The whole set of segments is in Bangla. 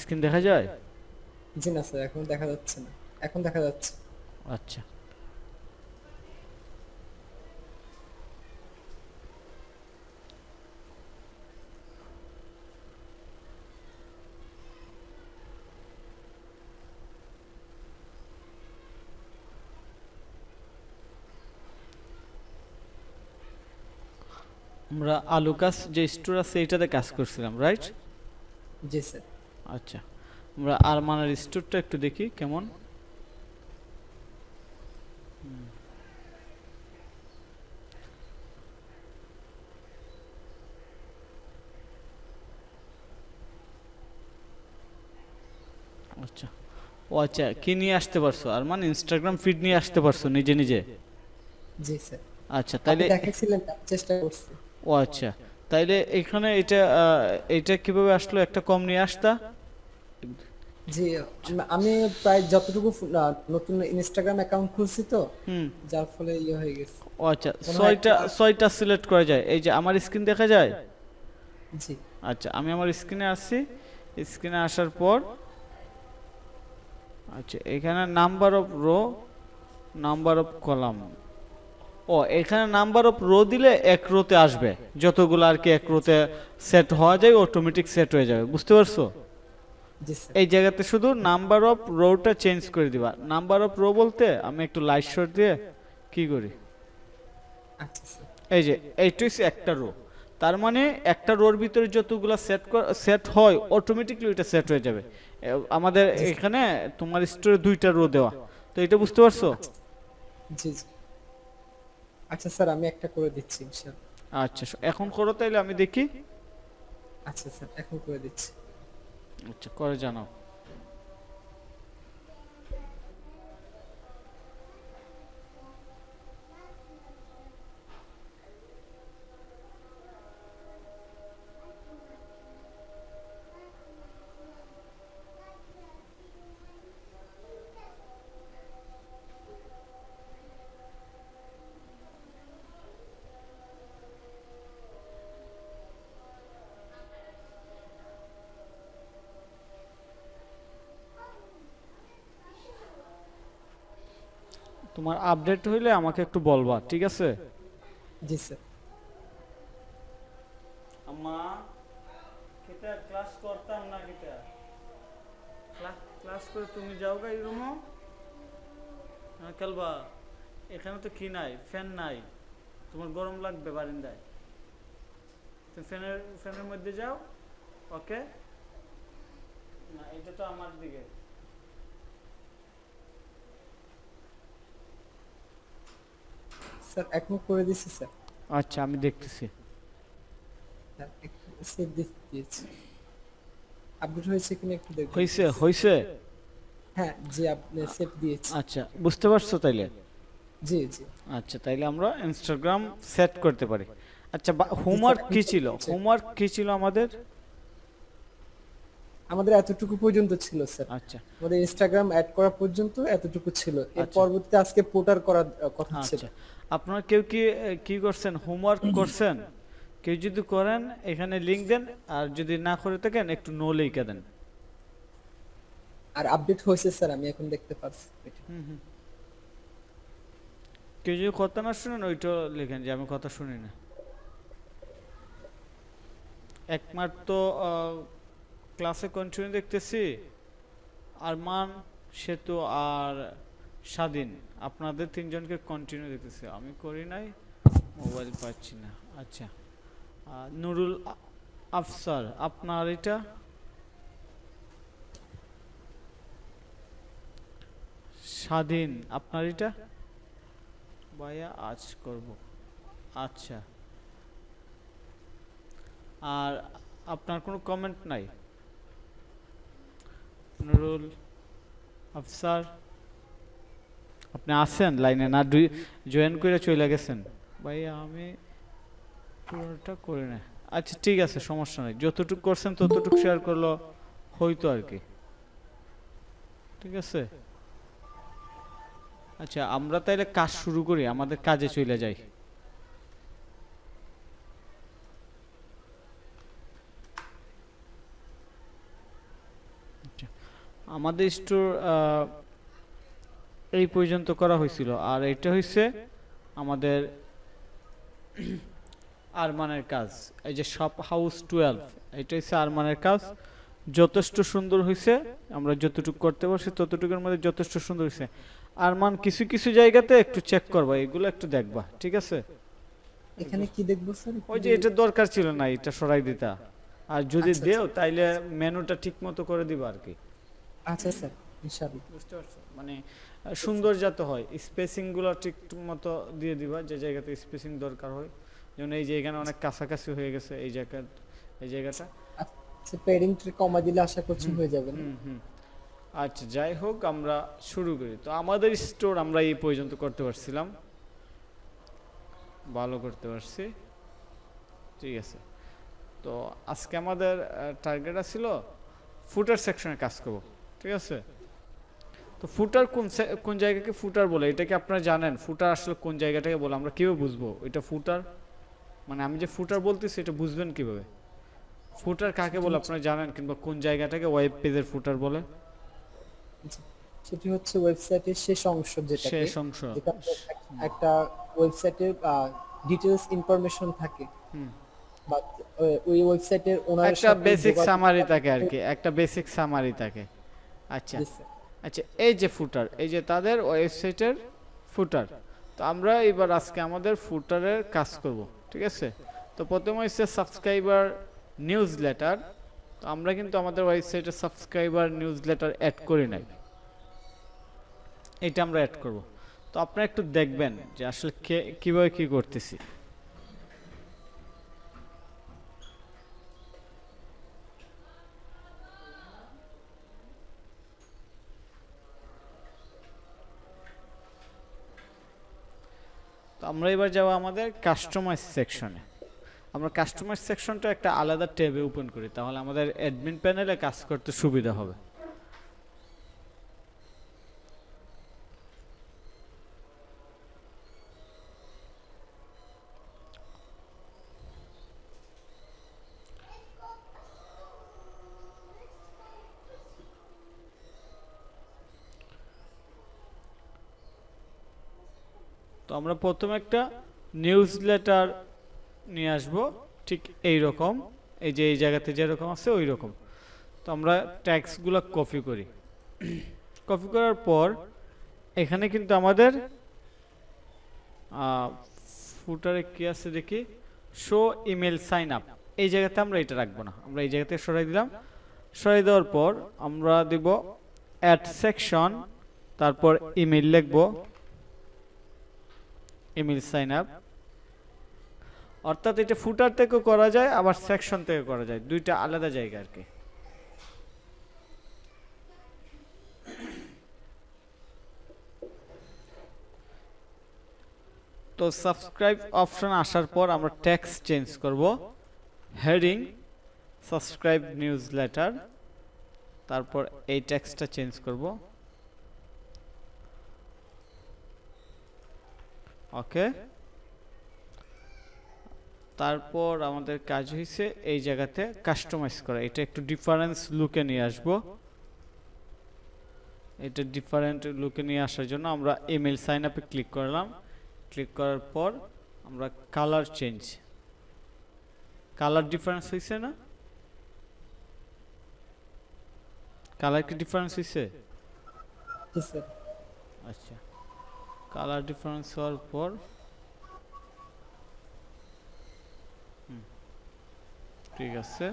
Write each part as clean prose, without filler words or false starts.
স্ক্রিন দেখা যায়? জি না স্যার, এখন দেখা যাচ্ছে না। এখন দেখা যাচ্ছে। আচ্ছা, আমরা আলুকাস যে স্টোর আছে এটাতে কাজ করছিলাম, রাইট? জি স্যার। আচ্ছা, আমরা আরমানের স্টোরটা একটু দেখি কেমন। আচ্ছা, ও আচ্ছা, কি নিয়ে আসতে পারছো? আরমান ইনস্টাগ্রাম ফিড নিয়ে আসতে পারছো নিজে নিজে? জি স্যার, আচ্ছা আপনি তাইলে, দেখাচ্ছিলেন না, চেষ্টা করছি। ও আচ্ছা, তাইলে এখানে এটা এটা কিভাবে আসলো? একটা কম নিয়ে আসতা। জি, আমি প্রায় যতটুকু নতুন ইনস্টাগ্রাম অ্যাকাউন্ট খুলছি তো, হুম। যার ফলে ইয়ে হয়ে গেছে। ও আচ্ছা, মনে হয় ছয়টা একটা। ছয়টা সিলেক্ট করা যায়, এই যে আমার স্ক্রিন দেখা যায়। জি। আচ্ছা, আমি আমার স্ক্রিনে আসছি। স্ক্রিনে আসার পর, আচ্ছা, এখানে number of row, number of column. ও, এখানে নাম্বার অফ রো দিলে এক রোতে আসবে, যতগুলো আর কি এক রোতে সেট হওয়া যায় অটোমেটিক সেট হয়ে যাবে, বুঝতে পারছো? জি স্যার। এই জায়গাতে শুধু নাম্বার অফ রোটা চেঞ্জ করে দিবা। নাম্বার অফ রো বলতে আমি একটু লাইট শর্ট দিয়ে কি করি, আচ্ছা স্যার। এই যে এইটা হচ্ছে একটা রো। তার মানে একটা রোর ভিতরে যতগুলো সেট হয় অটোমেটিকলি ওইটা সেট হয়ে যাবে। আমাদের জি স্যার। এখানে তোমার স্টোরে দুইটা রো দেওয়া, তো এটা বুঝতে পারছো? আচ্ছা। জি জি। আচ্ছা স্যার, আমি একটা করে দিচ্ছি ইনশাআল্লাহ। আচ্ছা, এখন করো তাইলে আমি দেখি। আচ্ছা স্যার, এখন করে দিচ্ছি। আচ্ছা, করে জানাও। তোমার আপডেট হইলে আমাকে একটু বলবা, ঠিক আছে? জি স্যার। আম্মা, কিতা ক্লাস করতাম না কিতা? ক্লাস করে তুমি যাও গা এই রুমও? হ্যাঁ, খেলবা? এখানে তো কি নাই, ফ্যান নাই। তোমার গরম লাগবে বারিন্দায়, তুমি ফ্যানের ফ্যানের মধ্যে যাও। ওকে। না, এটা তো আমার দিকে। স্যার, এখন করে দিচ্ছি স্যার। আচ্ছা, আমি দেখতেছি। হ্যাঁ, একটু সেভ দিয়েছি। আপডেট হয়েছে কিনা একটু দেখবেন হইছে প্লিজ। হইছে। হ্যাঁ জি, আপনি সেভ দিয়েছি। আচ্ছা, বুঝতে পারছো তাইলে? জি জি। আচ্ছা, তাইলে আমরা ইনস্টাগ্রাম সেট করতে পারি। আচ্ছা, জি স্যার, হোমওয়ার্ক এখন কি ছিল? চলছে। হোমওয়ার্ক কি ছিল আমাদের? আমাদের এতটুকু পর্যন্ত ছিল স্যার। আচ্ছা। আমাদের ইনস্টাগ্রাম অ্যাড করা পর্যন্ত এতটুকু ছিল, এর আচ্ছা। পরবর্তীতে আজকে পোর্টার করার কথা ছিল। আচ্ছা, আপনারা কেউ কি কি করছেন, হোমওয়ার্ক করছেন? কেউ যদি করেন এখানে লিংক দেন, আর যদি না করে থাকেন একটু নো লিখে দেন। আর আপডেট হয়েছে স্যার, আমি এখন দেখতে পাচ্ছি এটা। হুম হুম। কেউ যদি কথা না শুনেন ওইটা লিখেন যে আমি কথা শুনি না। একমাত্র ক্লাসে কন্টিনিউ দেখতেছি আরমান, সেতু আর স্বাধীন, আপনাদের তিনজনকে কন্টিনিউ দেখতেছি, আমি করি নাই, মোবাইল পাচ্ছি না। আচ্ছা, নুরুল আফসার, আপনার এটা? স্বাধীন, আপনার এটা? ভাইয়া আজ করব। আচ্ছা, আর আপনার কোনো কমেন্ট নাই? নুরুল আফসার, আপনি আছেন লাইনে না? জয়েন করে চলে গেছেন? ভাইয়া আমি পুরোটা করে না। আচ্ছা, ঠিক আছে, সমস্যা নাই, যতটুকু করছেন ততটুকু শেয়ার করলো হয়তো আর কি। ঠিক আছে। আচ্ছা, আমরা তাইলে কাজ শুরু করি, আমাদের কাজে চলে যাই। আমাদের স্টোর এই পর্যন্ত করা হয়েছিল, আর এটা হইছে আমাদের আরমানের কাজ। এই যে শপ হাউস 12 এটা হচ্ছে আরমানের কাজ, যথেষ্ট সুন্দর হয়েছে। আমরা যতটুকু করতে পারছি ততটুকুর মধ্যে যথেষ্ট সুন্দর হয়েছে। আরমান কিছু কিছু জায়গাতে একটু চেক করবা, এগুলো একটু দেখবা, ঠিক আছে? এখানে কি দেখবো স্যার? ওই যে এটা দরকার ছিল না, এটা সরাই দিতা, আর যদি আচ্ছা, দেও তাইলে মেনুটা ঠিক মতো করে দিবা আর কি। আচ্ছা স্যার, ইনশাআল্লাহ। বুঝতে পারছো? মানে সুন্দর যাতে হয়, স্পেসিং গুলো ঠিক মতো দিয়ে দিবা, যে জায়গাতে স্পেসিং দরকার হয়। যেমন এই যে এখানে অনেক কাছাকাছি হয়ে গেছে এই জায়গাটা। আচ্ছা, প্যাডিংটা কমা দিলে আশা করছি হয়ে যাবে না? হুম হুম। আচ্ছা, যাই হোক আমরা শুরু করি। তো আমাদের স্টোর আমরা এই পর্যন্ত করতে পারছিলাম, ভালো করতে পারছি, ঠিক আছে। তো আজকে আমাদের টার্গেট ছিল ফুটার সেকশনে কাজ করব, ঠিক আছে? তো ফুটার কোন জায়গাকে ফুটার বলে, এটা কি আপনারা জানেন? ফুটার আসলে কোন জায়গাটাকে বলে, আমরা কিভাবে বুঝবো এটা ফুটার? মানে আমি যে ফুটার বলতেছি এটা বুঝবেন কিভাবে? ফুটার কাকে বলে আপনারা জানেন, কিংবা কোন জায়গাটাকে ওয়েব পেজের ফুটার বলে? আচ্ছা, সেটি হচ্ছে ওয়েবসাইটের শেষ অংশ, যেটাকে শেষ অংশ। যেটা একটা ওয়েবসাইটের ডিটেইলস ইনফরমেশন থাকে, হুম। বা ওই ওয়েবসাইটের ওনারের একটা সাথে বেসিক যোগাযোগ সামারি করার থাকে আর জন্য- কি, একটা বেসিক সামারি থাকে। আচ্ছা জি স্যার। আচ্ছা, এই যে ফুটার, এই যে তাদের ওয়েবসাইটের ফুটার। তো আমরা এবার আজকে আমাদের ফুটারের কাজ করব, ঠিক আছে? তো প্রথমে হচ্ছে সাবস্ক্রাইবার নিউজ লেটার। তো আমরা কিন্তু আমাদের ওয়েবসাইটে সাবস্ক্রাইবার নিউজ লেটার অ্যাড করি নাই, এটা আমরা অ্যাড করব। তো আপনারা একটু দেখবেন যে আসলে কিভাবে কি করতেছি। তো আমরা এবার যাব আমাদের কাস্টমাইজ সেকশনে। আমরা কাস্টমাইজ সেকশনটা একটা আলাদা ট্যাবে ওপেন করি, তাহলে আমাদের অ্যাডমিন প্যানেলে কাজ করতে সুবিধা হবে। তো আমরা প্রথমে একটা নিউজ লেটার নিয়ে আসব, ঠিক এই রকম, এই যে এই জায়গাতে যেরকম আছে ওই রকম। তো আমরা ট্যাক্সগুলো কপি করি। কপি করার পর এখানে কিন্তু আমাদের ফুটারে কি আছে দেখি, শো ইমেল সাইন আপ, এই জায়গাতে আমরা এটা রাখবো না, আমরা এই জায়গাতে সরাই দিলাম। সরাই দেওয়ার পর আমরা দেব অ্যাড সেকশন, তারপর ইমেল লিখবো, ইমেল সাইন আপ। অর্থাৎ এটা ফুটার থেকেও করা যায়, আবার সেকশন থেকে করা যায়, দুইটা আলাদা জায়গা আর কি। তো সাবস্ক্রাইব অপশন আসার পর আমরা টেক্সট চেঞ্জ করব, হেডিং সাবস্ক্রাইব নিউজ লেটার, তারপর এই টেক্সটটা চেঞ্জ করব। ওকে, তারপর আমাদের কাজ হয়েছে এই জায়গাতে কাস্টমাইজ করা, এটা একটু ডিফারেন্স লুকে নিয়ে আসব। এটা ডিফারেন্ট লুকে নিয়ে আসার জন্য আমরা ইমেল সাইন আপে ক্লিক করলাম। ক্লিক করার পর আমরা কালার চেঞ্জ, কালার ডিফারেন্স হয়েছে না? কালার কি ডিফারেন্স হয়েছে? জি স্যার। আচ্ছা, কালার ডিফারেন্স হওয়ার পর ঠিক আছে।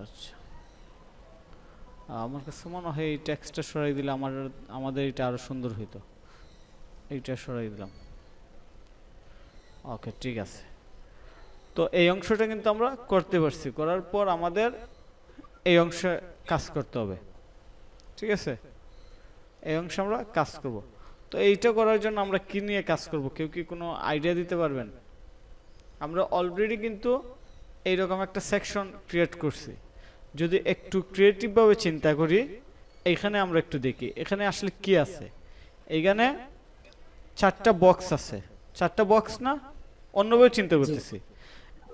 আচ্ছা, আমার কাছে মনে হয় এই টেক্সটটা সরাই দিলে আমাদের এটা আরো সুন্দর হইতো। এইটা সরাই দিলাম। ওকে, ঠিক আছে। তো এই অংশটা কিন্তু আমরা করতে পারছি, করার পর আমাদের এই অংশে কাজ করতে হবে, ঠিক আছে? এই অংশে আমরা কাজ করব। তো এইটা করার জন্য আমরা কি নিয়ে কাজ করব, কেউ কি কোনো আইডিয়া দিতে পারবেন? আমরা অলরেডি কিন্তু এইরকম একটা সেকশন ক্রিয়েট করছি। যদি একটু ক্রিয়েটিভভাবে চিন্তা করি, এইখানে আমরা একটু দেখি এখানে আসলে কি আছে। এইখানে চারটা বক্স আছে, চারটা বক্স না, অন্যভাবে চিন্তা করতেছি।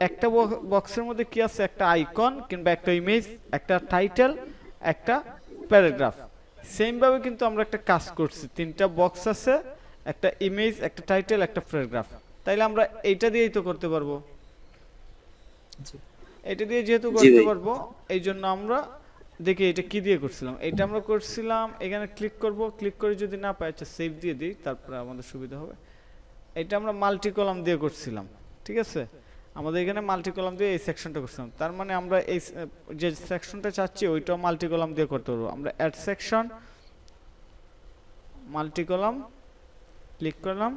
একটা বক্সের মধ্যে কি আছে, একটা আইকন কিংবা একটা ইমেজ, একটা টাইটেল, একটা প্যারাগ্রাফ। সেম ভাবে কিন্তু আমরা একটা কাজ করছি, তিনটা বক্স আছে, একটা ইমেজ, একটা টাইটেল, একটা প্যারাগ্রাফ। তাইলে আমরা এইটা দিয়েই তো করতে পারবো, জি এটা দিয়ে যেহেতু জি করতে ভাই। পারবো, এই জন্য আমরা দেখি এটা কি দিয়ে করছিলাম। এটা আমরা করছিলাম, এখানে ক্লিক করব, ক্লিক করে যদি না পাই, আচ্ছা সেভ দিয়ে দিই, তারপরে আমাদের সুবিধা হবে। এটা আমরা মাল্টি কলাম দিয়ে করছিলাম, ঠিক আছে। আমাদের এখানে মাল্টি কলাম দিয়ে এই সেকশনটা করছিলাম, তার মানে আমরা এই যে সেকশনটা চাচ্ছি ওইটাও মাল্টি কলাম দিয়ে করতে পারবো। আমরা add section, multi column, click করলাম,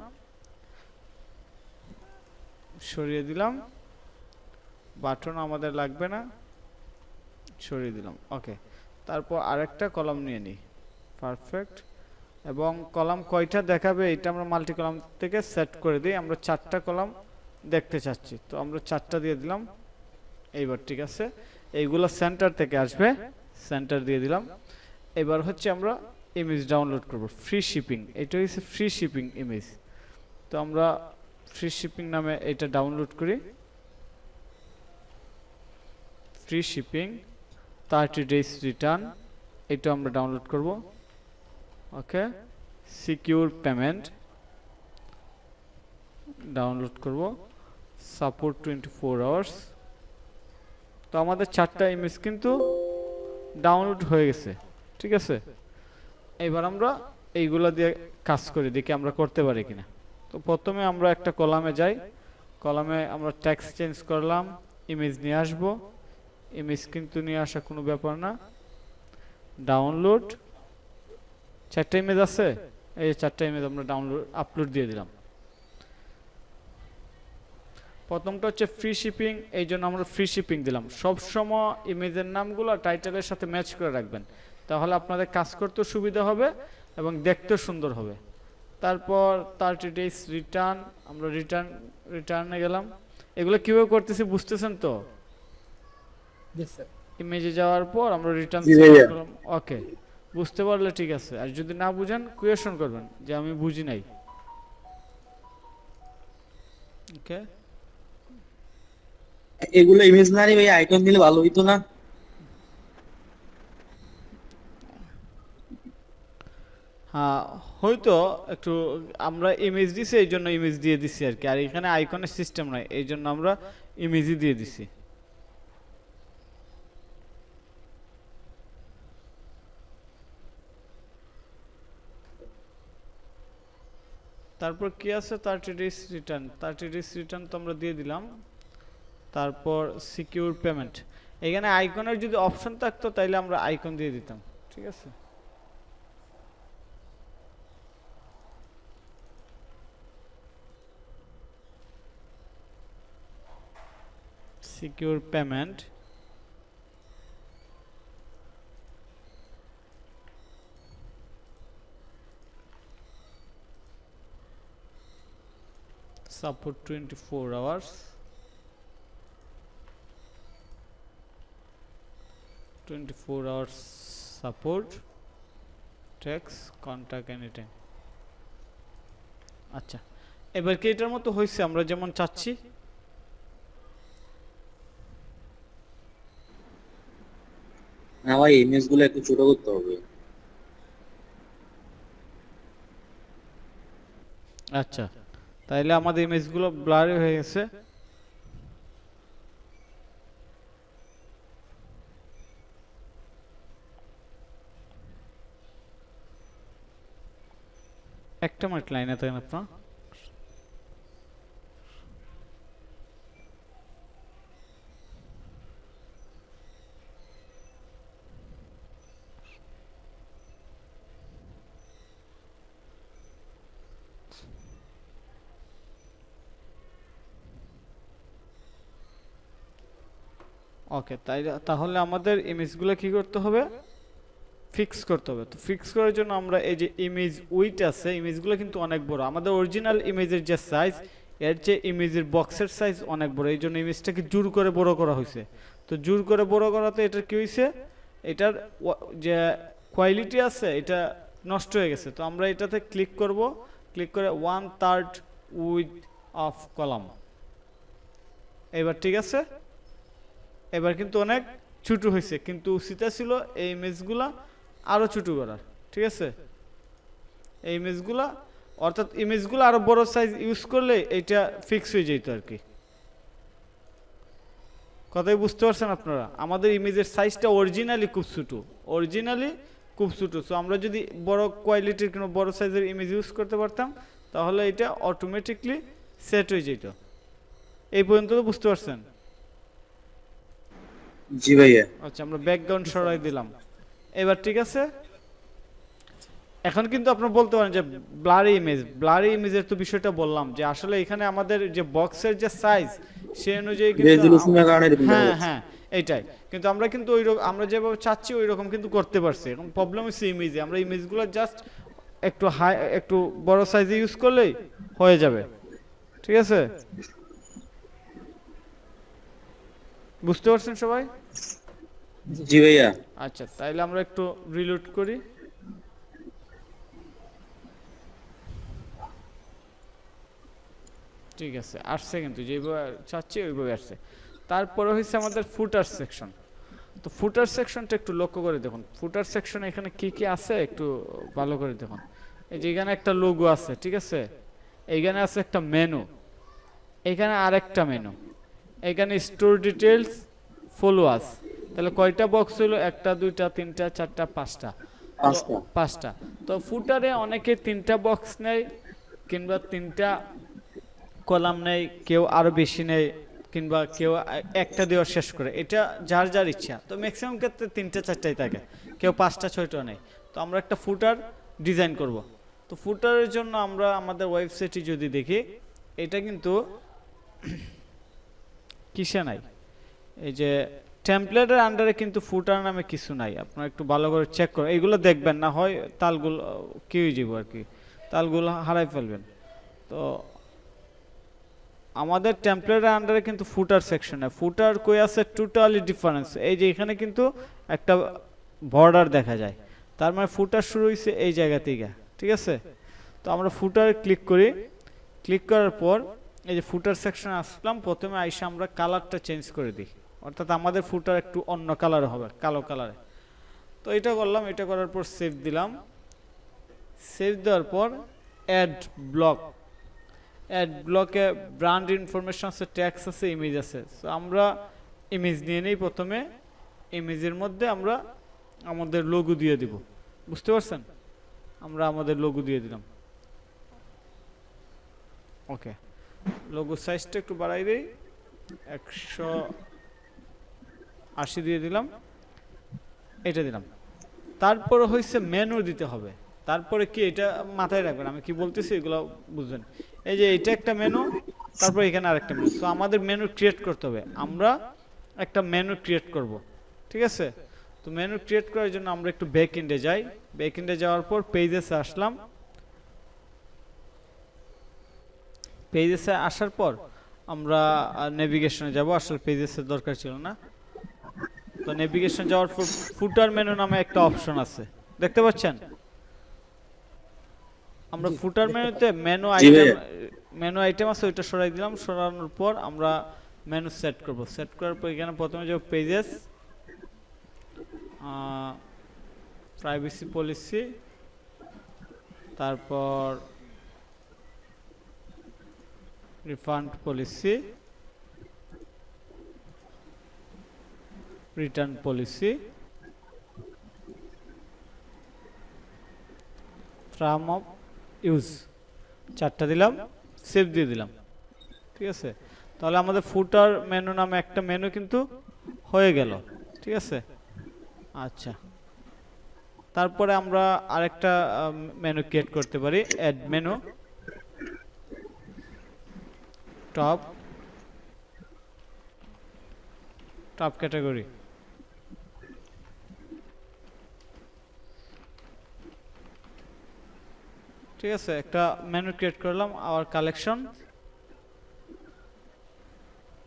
সরিয়ে দিলাম, বাটন আমাদের লাগবে না, সরিয়ে দিলাম, ওকে। তারপর আরেকটা কলাম নিয়ে নিই, পারফেক্ট। এবং কলাম কয়টা দেখাবে এটা আমরা মাল্টি কলাম থেকে সেট করে দিই। আমরা চারটা কলাম দেখতে চাচ্ছি, তো আমরা চারটা দিয়ে দিলাম। এইবার ঠিক আছে, এইগুলো সেন্টার থেকে আসবে, সেন্টার দিয়ে দিলাম। এবার হচ্ছে আমরা ইমেজ ডাউনলোড করব, ফ্রি শিপিং, এটা হচ্ছে ফ্রি শিপিং ইমেজ। তো আমরা ফ্রি শিপিং নামে এটা ডাউনলোড করি, ফ্রি শিপিং 30 days রিটার্ন, এটা আমরা ডাউনলোড করব, ওকে। সিকিউর পেমেন্ট ডাউনলোড করব, সাপোর্ট 24 আওয়ার্স। তো আমাদের চারটা ইমেজ কিন্তু ডাউনলোড হয়ে গেছে, ঠিক আছে। এবার আমরা এইগুলা দিয়ে কাজ করি, দেখি আমরা করতে পারি কিনা। তো প্রথমে আমরা একটা কলামে যাই, কলামে আমরা টেক্সট চেঞ্জ করলাম, ইমেজ নিয়ে আসব, ইমেজ কিন্তু নিয়ে আসা কোনো ব্যাপার না, ডাউনলোড, চারটা ইমেজ আছে, এই চারটা ইমেজ আমরা ডাউনলোড আপলোড দিয়ে দিলাম। প্রথমটা হচ্ছে ফ্রি শিপিং, এই জন্য আমরা ফ্রি শিপিং দিলাম। সবসময় ইমেজের নামগুলো টাইটেলের সাথে ম্যাচ করে রাখবেন, তাহলে আপনাদের কাজ করতেও সুবিধা হবে এবং দেখতেও সুন্দর হবে। তারপর 30 days রিটার্ন, আমরা রিটার্নে গেলাম। এগুলো কীভাবে করতেছি বুঝতেছেন তো? জি স্যার। ইমেজে যাওয়ার পর আমরা রিটার্ন জি সিলেক্ট ভাইয়া। করলাম, ওকে। বুঝতে পারলে ঠিক আছে, আর যদি না বুঝেন কোয়েশন করবেন যে আমি বুঝি নাই, ওকে। এগুলো ইমেজিনারি ভাই, আইকন দিলে ভালো হইতো না? হ্যাঁ হয়তো একটু, আমরা ইমেজ দিছি এই জন্য ইমেজ দিয়ে দিছি আর কি, আর এখানে আইকনের সিস্টেম নাই, এই জন্য আমরা ইমেজই দিয়ে দিছি। তারপর কি আছে, 30 days রিটার্ন, 30 days রিটার্ন তো আমরা দিয়ে দিলাম। তারপর সিকিউর পেমেন্ট, এখানে আইকনের যদি অপশন থাকতো তাইলে আমরা আইকন দিয়ে দিতাম, ঠিক আছে। Secure payment, support 24 hours, 24 hours support, text contact anytime। আচ্ছা, এবার কি এটার মতো হয়েছে আমরা যেমন চাচ্ছি? না ভাই, ইমেজ গুলো একটু ছোট করতে হবে। আচ্ছা, তাইলে আমাদের ইমেজগুলো ব্লারি হয়ে গেছে। একটা মিনিট লাইনে থাকেন আপনার। ওকে, তাহলে আমাদের ইমেজগুলো কি করতে হবে, ফিক্স করতে হবে। তো ফিক্স করার জন্য আমরা এই যে ইমেজ উইট আছে, ইমেজগুলো কিন্তু অনেক বড়, আমাদের অরিজিনাল ইমেজের যে সাইজ এর চেয়ে ইমেজের বক্সের সাইজ অনেক বড়, এই জন্য ইমেজটাকে জোর করে বড় করা হয়েছে। তো জোর করে বড় করাতে এটার কি হয়েছে, এটার যে কোয়ালিটি আছে এটা নষ্ট হয়ে গেছে। তো আমরা এটাতে ক্লিক করব, ক্লিক করে 1/3 উইথ অফ কলাম। এবার ঠিক আছে, এবার কিন্তু অনেক ছোট হয়েছে, কিন্তু উচিত ছিল এই ইমেজগুলা আরো ছোট করার। ঠিক আছে, এই ইমেজগুলা অর্থাৎ ইমেজগুলো আরো বড় সাইজ ইউজ করলে এটা ফিক্স হয়ে যেত আর কি। কথাই বুঝতে পারছেন আপনারা? আমাদের ইমেজের সাইজটা অরিজিনালি খুব ছোট, সো আমরা যদি বড় কোয়ালিটির কোনো বড় সাইজের ইমেজ ইউজ করতে পারতাম তাহলে এটা অটোমেটিকলি সেট হয়ে যেত। এই পর্যন্ত তো বুঝতে পারছেন? জি ভাইয়া। আচ্ছা, আমরা ব্যাকগ্রাউন্ড সরাই দিলাম। এবার ঠিক আছে, এখন কিন্তু আপনারা বলতে পারেন যে ব্লারি ইমেজের তো বিষয়টা বললাম যে আসলে এখানে আমাদের যে বক্সের যে সাইজ সেই অনুযায়ী কিন্তু রেজোলিউশনের কারণে এরকম হ্যাঁ হচ্ছে। হ্যাঁ এইটাই, কিন্তু আমরা কিন্তু আমরা যেভাবে চাচ্ছি ওই রকম কিন্তু করতে পারছি। এখন প্রবলেম হচ্ছে ইমেজে, আমরা ইমেজগুলো জাস্ট একটু বড় সাইজে ইউজ করলেই হয়ে যাবে। ঠিক আছে, বুঝতে পারছেন সবাই? জি ভাইয়া। আচ্ছা, তাইলে আমরা একটু রিলোড করি। ঠিক আছে, আসছে কিন্তু যেভাবে চাচ্ছি ওইভাবে আসছে। তারপরে হচ্ছে আমাদের ফুটার সেকশন। তো ফুটার সেকশনটা একটু লক্ষ্য করে দেখুন, ফুটার সেকশন এখানে কি কি আছে একটু ভালো করে দেখুন। এই যে এখানে একটা লোগো আছে, ঠিক আছে, এইখানে আছে একটা মেনু, এখানে আরেকটা মেনু, এখানে স্টোর ডিটেলস, ফলোয়ার্স। তাহলে কয়টা বক্স হলো? 1 2 3 4 5টা। পাঁচটা। তো ফুটারে অনেকে 3টা বক্স নেয় কিংবা 3টা কলাম নেই, কেউ আরো বেশি নেই, কিংবা কেউ একটা দেওয়ার শেষ করে। এটা যার যার ইচ্ছা। তো ম্যাক্সিমাম ক্ষেত্রে 3টা 4টাই থাকে, কেউ 5টা 6টা নেই। তো আমরা একটা ফুটার ডিজাইন করব। তো ফুটারের জন্য আমরা আমাদের ওয়েবসাইটে যদি দেখি, এটা কিন্তু কিসে নাই, এই যে টেমপ্লেটের আন্ডারে কিন্তু ফুটার নামে কিছু নাই। আপনারা একটু ভালো করে চেক করুন, এইগুলো দেখবেন, না হয় তালগুলো কি হয়ে যাবো আর কি, তালগুলো হারাই ফেলবেন। তো আমাদের টেমপ্লেটের আন্ডারে কিন্তু ফুটার সেকশনে ফুটার কই আছে টোটালি ডিফারেন্স। এই যে এখানে কিন্তু একটা বর্ডার দেখা যায়, তার মানে ফুটার শুরু হয়েছে এই জায়গা থেকে। ঠিক আছে, তো আমরা ফুটারে ক্লিক করি। ক্লিক করার পর এই যে ফুটার সেকশনে আসলাম, প্রথমে আইসা আমরা কালারটা চেঞ্জ করে দিই, অর্থাৎ আমাদের ফুটার একটু অন্য কালার হবে, কালো কালারে। তো এটা করলাম, এটা করার পর সেভ দিলাম। সেভ দেওয়ার পর অ্যাড ব্লকে ব্র্যান্ড ইনফরমেশন আছে, ট্যাক্স আছে, ইমেজ আছে। সো আমরা ইমেজ নিয়ে নেই। প্রথমে ইমেজের মধ্যে আমরা আমাদের লোগো দিয়ে দিব, বুঝতে পারছেন? আমরা আমাদের লোগো দিয়ে দিলাম। ওকে, লোগো সাইজটা একটু বাড়াই দেই, 180 দিয়ে দিলাম, এটা দিলাম। তারপরে হয়েছে মেনু দিতে হবে। তারপরে কি, এটা মাথায় রাখবেন আমি কি বলতেছি, এগুলো বুঝবেন। এই যে এটা একটা মেনু, তারপর এখানে আরেকটা মেনু। সো আমাদের মেনু ক্রিয়েট করতে হবে, আমরা একটা মেনু ক্রিয়েট করব। ঠিক আছে, তো মেনু ক্রিয়েট করার জন্য আমরা একটু ব্যাক এন্ডে যাই। ব্যাক এন্ডে যাওয়ার পর পেজেসে আসলাম। পেজেসে আসার পর আমরা নেভিগেশনে যাব, আসলে পেজেসের দরকার ছিল না। তো নেভিগেশন যাওয়ার পর ফুটার মেনু নামে একটা অপশন আছে, দেখতে পাচ্ছেন? আমরা ফুটার মেনুতে মেনু আইটেম আছে, ওইটা সরাই দিলাম। সরানোর পর আমরা মেনু সেট করব। সেট করার পর এখানে প্রথমে যাব পেজেস, প্রাইভেসি পলিসি, তারপর refund policy, return policy, term of use, 4টা দিলাম, সেভ দিয়ে দিলাম। ঠিক আছে, তাহলে আমাদের ফুটার মেনু নামে একটা মেনু কিন্তু হয়ে গেল। ঠিক আছে, আচ্ছা, তারপরে আমরা আরেকটা মেনু ক্রিয়েট করতে পারি, অ্যাড মেনু, টপ ক্যাটাগরি। ঠিক আছে, একটা মেনু ক্রিয়েট করলাম, আওয়ার কালেকশন।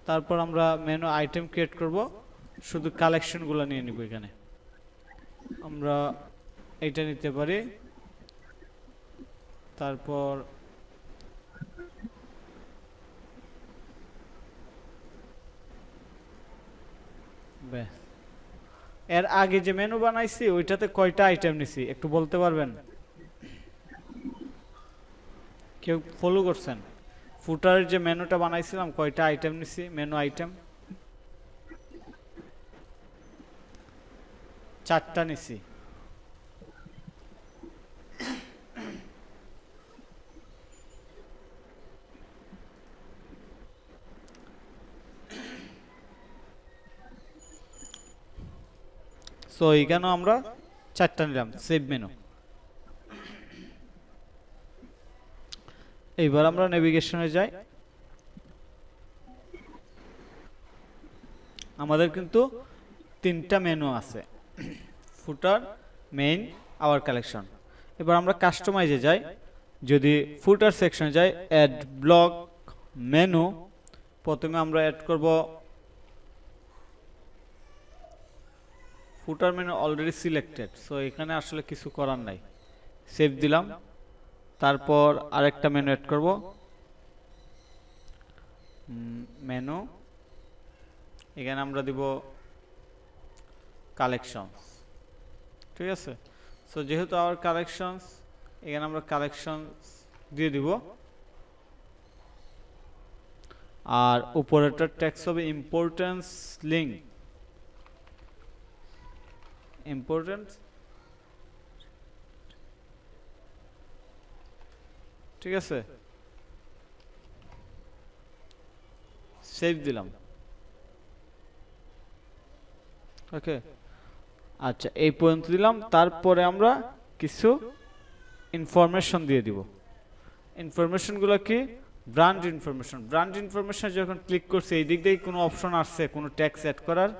তারপর আমরা মেনু আইটেম ক্রিয়েট করব, শুধু কালেকশনগুলো নিয়ে নিব। এখানে আমরা এইটা নিতে পারি, তারপর ব্যাস। এর আগে যে মেনু বানাইছি ওইটাতে কয়টা আইটেম নিছি একটু বলতে পারবেন? কেউ ফলো করছেন? ফুটারের যে মেনুটা বানাইছিলাম কয়টা আইটেম নিছি, মেনু আইটেম? 4টা নিছি। সো এখানেও আমরা 4টা নিলাম সেভ মেনু। এইবার আমরা নেভিগেশনে যাই। আমাদের কিন্তু 3টা মেনু আছে, ফুটার, মেইন, আওয়ার কালেকশন। এবার আমরা কাস্টমাইজে যাই। যদি ফুটার সেকশনে যাই, অ্যাড ব্লক মেনু, প্রথমে আমরা অ্যাড করব ফুটার মেনু অলরেডি সিলেক্টেড, সো এখানে আসলে কিছু করার নাই, সেভ দিলাম। তারপর আরেকটা মেনু অ্যাড করব, মেনু, এখানে আমরা দিব কালেকশনস, ঠিক আছে। সো যেহেতু আওয়ার কালেকশনস, এখানে আমরা কালেকশনস দিয়ে দিব। আর উপরেরটা টেক্সট হবে ইম্পর্টেন্স লিঙ্ক, ইম্পর্টেন্স, ঠিক আছে, সেভ দিলাম। ওকে, আচ্ছা এই পর্যন্ত দিলাম। তারপরে আমরা কিছু ইনফরমেশন দিয়ে দিব। ইনফরমেশনগুলো কি? Brand information. ব্র্যান্ড ইনফরমেশন যখন ক্লিক করছি এই দিক দিয়ে কোনো অপশন আসছে কোনো ট্যাক্স অ্যাড করার?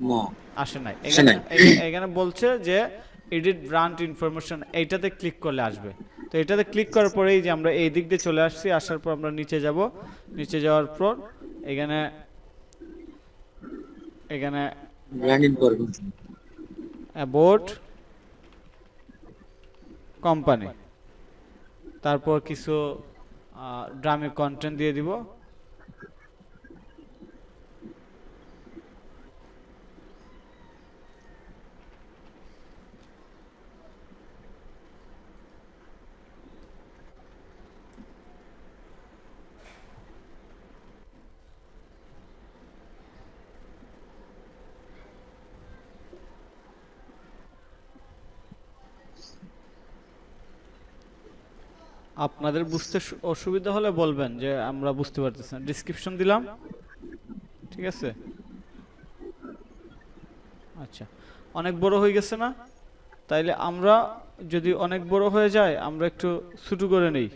না, আসে নাই। আসে নাই। এখানে বলছে যে এডিট ব্র্যান্ড ইনফরমেশন, এইটাতে ক্লিক করলে আসবে। তো এটাতে ক্লিক করার পরেই যে আমরা এই দিক দিয়ে চলে আসছি, আসার পর আমরা নিচে যাব। নিচে যাওয়ার পর এখানে এখানে ব্র্যান্ড ইনফরমেশন, অ্যাবাউট কোম্পানি, তারপর কিছু ড্রামে কন্টেন্ট দিয়ে দিব। আপনাদের বুঝতে অসুবিধা হলে বলবেন যে আমরা বুঝতে পারতেছি না। ডেসক্রিপশন দিলাম, ঠিক আছে। আচ্ছা, অনেক বড় হয়ে গেছে না? তাইলে আমরা যদি অনেক বড় হয়ে যায় আমরা একটু ছোট করে নেই।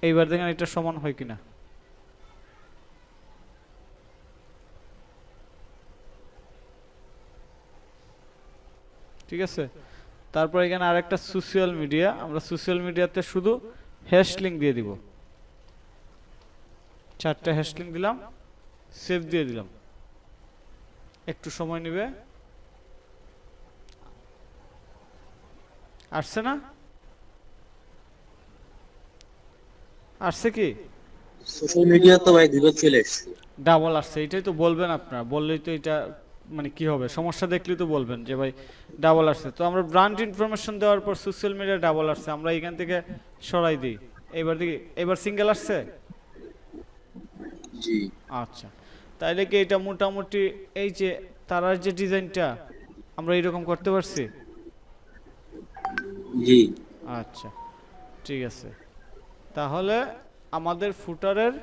এইবার দেখেন এটা সমান হয় কিনা। ঠিক আছে। তারপর এখানে আরেকটা সোশ্যাল মিডিয়া, আমরা সোশ্যাল মিডিয়াতে শুধু হ্যাশ লিংক দিয়ে দিব। 4টা হ্যাশ লিংক দিলাম, সেভ দিয়ে দিলাম। একটু সময় নেবে। আসছে না? আসছে কি? সোশ্যাল মিডিয়া তো ভাই দ্রুত চলে এসছে। ডাবল আসছে, এটাই তো বলবেন আপনারা। বললেই তো এটা মানে কি হবে, সমস্যা দেখলেই তো বলবেন যে ভাই ডাবল আসছে। তো আমরা ব্র্যান্ড ইনফরমেশন দেওয়ার পর সোশ্যাল মিডিয়া ডাবল আসছে, আমরা এখান থেকে সরাই দিই। এবার দেখি, এবার সিঙ্গেল আসছে। জি, আচ্ছা, তাইলে কি এটা মোটামুটি এই যে তারার যে ডিজাইনটা আমরা এরকম করতে পারছি? জি। আচ্ছা, ঠিক আছে। তাহলে আমাদের ফুটারের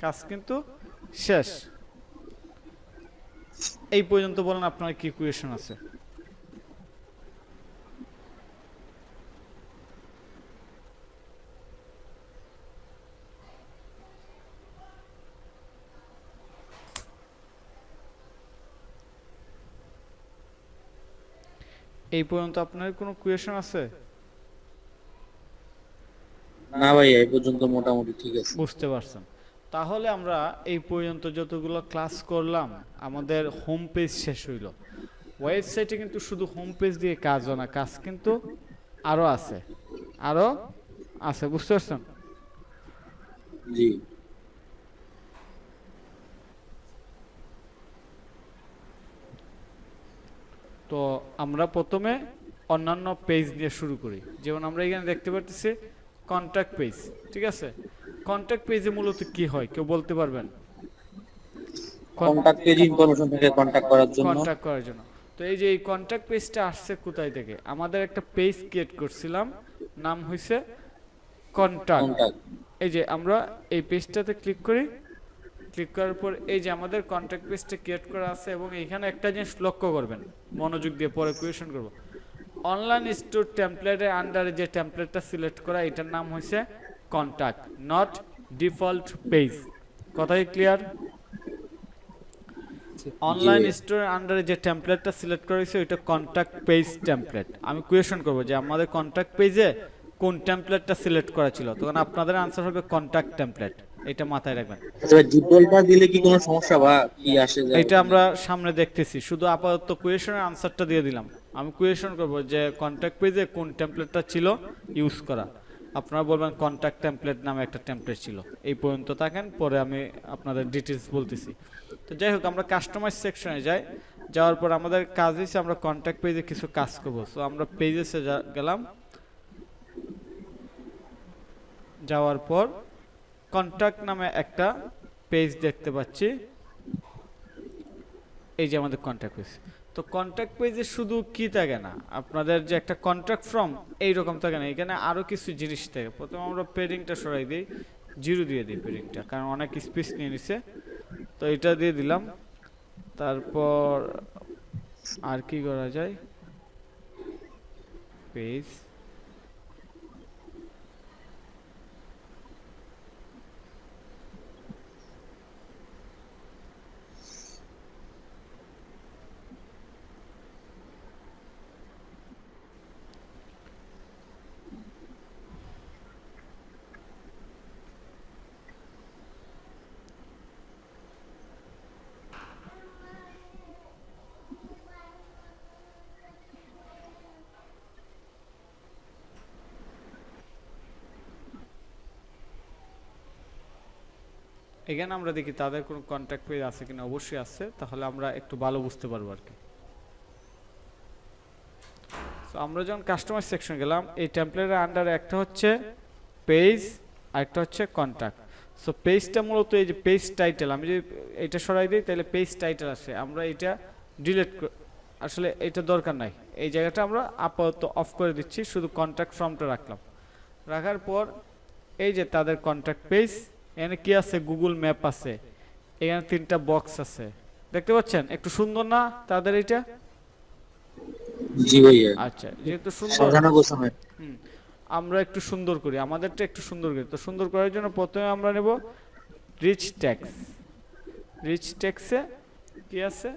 কাজ কিন্তু শেষ। এই পর্যন্ত বলেন আপনার কি কোয়েশন আছে? এই পর্যন্ত আপনার কোনো কোয়েশন আছে? না ভাই, এই পর্যন্ত মোটামুটি ঠিক আছে। বুঝতে পারছেন। তাহলে আমরা এই পর্যন্ত যতগুলো ক্লাস করলাম আমাদের হোম পেজ শেষ হইল। ওয়েবসাইটে কিন্তু শুধু হোম পেজ দিয়ে কাজ হয় না, কাজ কিন্তু আরো আছে, আরো আছে, বুঝতে পারছেন? জি তো আমরা প্রথমে অন্যান্য পেজ দিয়ে শুরু করি। যেমন আমরা এখানে দেখতে পাচ্ছি কন্ট্যাক্ট পেজ, ঠিক আছে? কন্ট্যাক্ট পেজে মূলত কি হয় কেউ বলতে পারবেন? কন্টাক্ট পেজ ইনফরমেশন থেকে কন্টাক্ট করার জন্য। কন্ট্যাক্ট করার জন্য। তো এই যে এই কন্ট্যাক্ট পেজটা আসছে কোথায় থেকে? আমাদের একটা পেজ ক্রিয়েট করছিলাম, নাম হইছে কন্ট্যাক্ট। কন্টাক্ট এই যে আমরা এই পেজটাতে ক্লিক করি, ক্লিক করার পর এই যে আমাদের কন্ট্যাক্ট পেজটা ক্রিয়েট করা আছে এবং এইখানে একটা জিনিস লক্ষ্য করবেন, মনোযোগ দিয়ে পরে কোয়েশন করব। অনলাইন স্টোর টেমপ্লেটের আন্ডারে যে টেমপ্লেটটা সিলেক্ট করা এটার নাম হইছে কন্ট্যাক্ট, নট ডিফল্ট পেজ। কথাই ক্লিয়ার? অনলাইন স্টোরের আন্ডারে যে টেমপ্লেটটা সিলেক্ট করা হয়েছে ওইটা কন্ট্যাক্ট পেজ টেমপ্লেট। আমি কোয়েশন করব যে আমাদের কন্ট্যাক্ট পেজে কোন টেমপ্লেটটা সিলেক্ট করা ছিল, তখন আপনাদের আনসার হবে কন্ট্যাক্ট টেমপ্লেট। এটা মাথায় রাখবেন। আচ্ছা ডিফল্টটা দিলে কি কোনো সমস্যা বা কি আসে যায়? এটা আমরা সামনে দেখতেছি, শুধু আপাতত কোয়েশনের আনসারটা দিয়ে দিলাম। আমি কোয়েশন করব যে কন্ট্যাক্ট পেজে কোন টেমপ্লেটটা ছিল ইউজ করা, আপনারা বলবেন কন্ট্যাক্ট টেমপ্লেট নামে একটা টেমপ্লেট ছিল। এই পর্যন্ত থাকেন, পরে আমি আপনাদের ডিটেলস বলতেছি। তো যাই হোক, আমরা কাস্টমাইজ সেকশনে যাই। যাওয়ার পর আমাদের কাজ হয়েছে আমরা কন্ট্যাক্ট পেজে কিছু কাজ করব। সো আমরা পেজে গেলাম, যাওয়ার পর কন্ট্যাক্ট নামে একটা পেজ দেখতে পাচ্ছি। এই যে আমাদের কন্ট্যাক্ট পেজ। তো কন্ট্যাক্ট পেজে শুধু কি থাকে না, আপনাদের যে একটা কন্ট্যাক্ট ফর্ম এইরকম থাকে না, এখানে আরো কিছু জিনিস থাকে। প্রথমে আমরা পেডিংটা সরাই দিই, জিরো দিয়ে দিই পেডিংটা, কারণ অনেক স্পেস নিয়ে নিছে। তো এটা দিয়ে দিলাম। তারপর আর কি করা যায়, পেজ এখানে আমরা দেখি তাদের কোনো কন্ট্যাক্ট পেজ আছে কিনা। অবশ্যই আছে, তাহলে আমরা একটু ভালো বুঝতে পারবো আর কি। তো আমরা যখন কাস্টমার সেকশন গেলাম, এই টেমপ্লেটের আন্ডারে একটা হচ্ছে পেজ আর একটা হচ্ছে কন্ট্যাক্ট। সো পেজটা মূলত এই যে পেজ টাইটেল, আমি যদি এটা সরাই দিই তাহলে পেজ টাইটেল আসে। আমরা এটা ডিলিট, আসলে এটা দরকার নাই, এই জায়গাটা আমরা আপাতত অফ করে দিচ্ছি, শুধু কন্ট্যাক্ট ফর্মটা রাখলাম। রাখার পর এই যে তাদের কন্ট্যাক্ট পেজ, এখানে কি আছে, গুগল ম্যাপ আছে, এখানে 3টা বক্স আছে, দেখতে পাচ্ছেন? একটু সুন্দর না তাদের এটা? জি ভাইয়া। আচ্ছা, যেহেতু সুন্দর, সাজানো গোছানো। আমরা একটু সুন্দর করি, আমাদেরটা একটু সুন্দর করি। তো সুন্দর করার জন্য প্রথমে আমরা নেব রিচ ট্যাক্স। রিচ ট্যাক্সে কি আছে,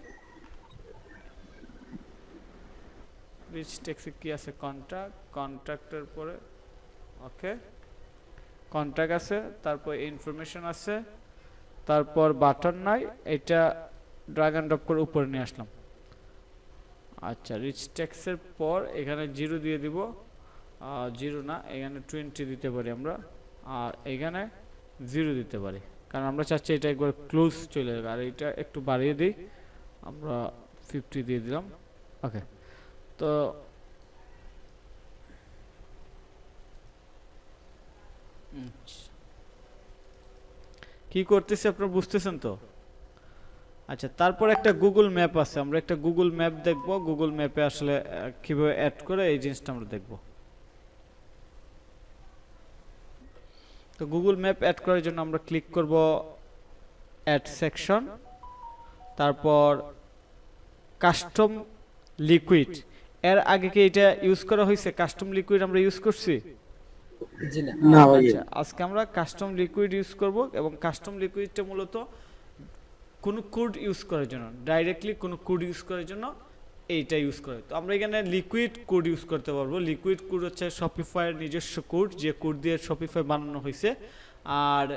রিচ ট্যাক্সে কি আছে, কন্ট্যাক্ট, কন্ট্যাক্টের পরে ওকে কন্ট্যাক্ট আছে, তারপর ইনফরমেশন আছে, তারপর বাটন নাই, এটা ড্র্যাগ এন্ড ড্রপ করে উপরে নিয়ে আসলাম। আচ্ছা, রিচ ট্যাক্সের পর এখানে জিরো দিয়ে দিব, জিরো না, এখানে 20 দিতে পারি আমরা, আর এখানে 0 দিতে পারি, কারণ আমরা চাচ্ছি এটা একবার ক্লোজ চলে যাবে। আর এটা একটু বাড়িয়ে দিই, আমরা 50 দিয়ে দিলাম। ওকে, তো কি করতেছি আপনারা বুঝতেছেন তো? আচ্ছা, তারপর একটা গুগল ম্যাপ আছে, আমরা একটা গুগল ম্যাপ দেখব। গুগল ম্যাপে আসলে কিভাবে অ্যাড করে এই জিনিসটা আমরা দেখব। তো গুগল ম্যাপ অ্যাড করার জন্য আমরা ক্লিক করব অ্যাড সেকশন, তারপর কাস্টম লিকুইড। এর আগে কি এটা ইউজ করা হয়েছে? কাস্টম লিকুইড আমরা ইউজ করছি? জি না। না ভাইয়া। আচ্ছা, আজকে আমরা কাস্টম লিকুইড ইউজ করব, এবং কাস্টম লিকুইডটা মূলত কোনো কোড ইউজ করার জন্য, ডাইরেক্টলি কোনো কোড ইউজ করার জন্য এইটা ইউজ করে। তো আমরা এখানে লিকুইড কোড ইউজ করতে পারবো। লিকুইড কোড হচ্ছে শপিফাইয়ের নিজস্ব কোড, যে কোড দিয়ে শপিফাই বানানো হয়েছে। আর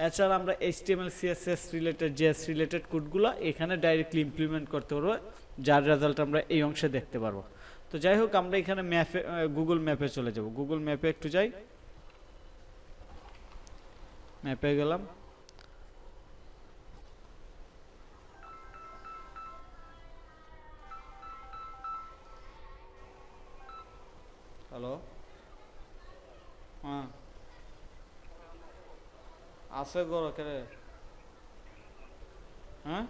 এছাড়া আমরা HTML CSS related JS related কোডগুলো এখানে ডাইরেক্টলি ইমপ্লিমেন্ট করতে পারবো, যার রেজাল্ট আমরা এই অংশে দেখতে পারবো। তো যাই হোক, আমরা এখানে ম্যাপে গুগল ম্যাপে চলে যাব। গুগল ম্যাপে একটু যাই, ম্যাপে গেলাম। হ্যালো, হ্যাঁ আছে গরো কেরে, হ্যাঁ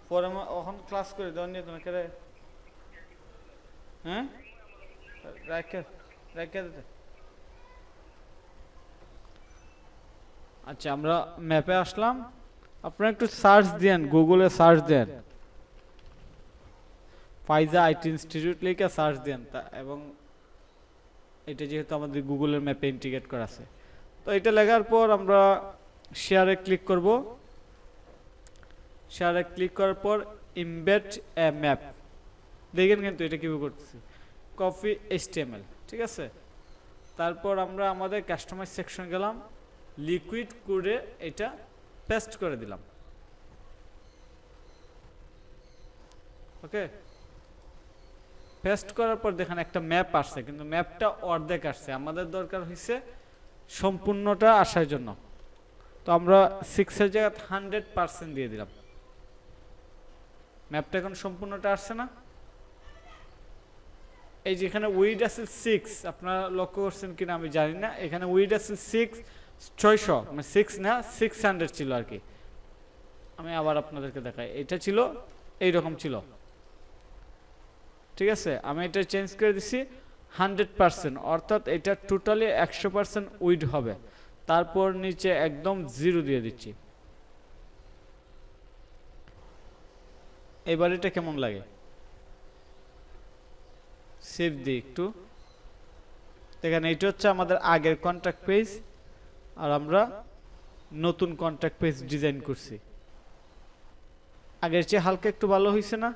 পরে এখন ক্লাস করে দেওয়া নিয়ে তোমাকে রে, হ্যাঁ রাখে রাখে দিতে। আচ্ছা, আমরা ম্যাপে আসলাম। আপনারা একটু সার্চ দেন, গুগলে search then, Faiza IT institute লিখে সার্চ দেন, এবং এটা যেহেতু আমাদের গুগলের ম্যাপে ইন্টিগ্রেট করা আছে, তো এটা লেখার পর আমরা শেয়ারে ক্লিক করব। শেয়ারে ক্লিক করার পর ইমবেড এ ম্যাপ, দেখেন কিন্তু এটা কিভাবে করতেছি, কপি HTML, ঠিক আছে। তারপর আমরা আমাদের কাস্টমাইজ সেকশন গেলাম, লিকুইড কোডে এটা পেস্ট করে দিলাম। ওকে, পেস্ট করার পর দেখেন একটা ম্যাপ আসছে, কিন্তু ম্যাপটা অর্ধেক আসছে, আমাদের দরকার হয়েছে সম্পূর্ণটা আসার জন্য। তো আমরা 6 এর জায়গায় 100% দিয়ে দিলাম। ম্যাপটা এখন সম্পূর্ণটা আসছে না? এই যেখানে উইড আছে 6, আপনারা লক্ষ্য করছেন কিনা আমি জানি না, এখানে উইড আছে 600, মানে 6 না 600 ছিল আর কি। আমি আবার আপনাদেরকে দেখাই, এটা ছিল এইরকম ছিল, ঠিক আছে। আমি এটা চেঞ্জ করে দিছি 100%, অর্থাৎ এটা টোটালি 100% উইড হবে। তারপর নিচে একদম 0 দিয়ে দিচ্ছি। এবার এটা কেমন লাগে, সেভ দিই একটু। দেখেন এটা হচ্ছে আমাদের আগের কন্ট্যাক্ট পেজ, আর আমরা নতুন কন্ট্যাক্ট পেজ ডিজাইন করছি। আগের চেয়ে হালকা একটু ভালো হয়েছে না?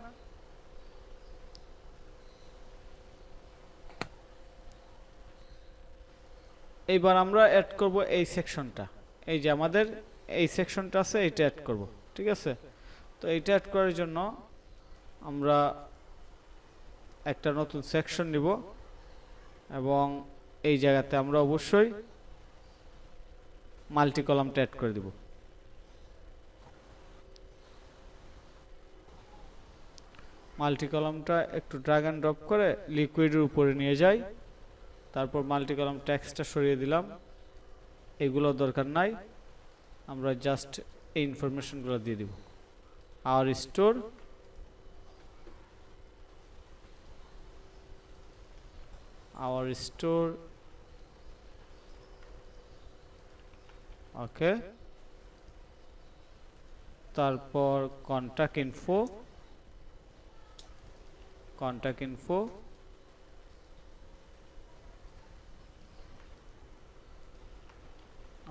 এইবার আমরা অ্যাড করব এই সেকশনটা, এই যে আমাদের এই সেকশনটা আছে, এটা অ্যাড করব, ঠিক আছে। তো এটা অ্যাড করার জন্য আমরা একটা নতুন সেকশন নিব, এবং এই জায়গাতে আমরা অবশ্যই মাল্টি কলামটা অ্যাড করে দিব। মাল্টি কলামটা একটু ড্র্যাগ এন্ড ড্রপ করে লিকুইডের উপরে নিয়ে যাই, তারপর মাল্টি কলাম টেক্সটটা সরিয়ে দিলাম, এগুলো দরকার নাই, আমরা জাস্ট এই ইনফরমেশনগুলো দিয়ে দিব। আওয়ার স্টোর, ওকে। তারপর কন্টাক্ট ইনফো,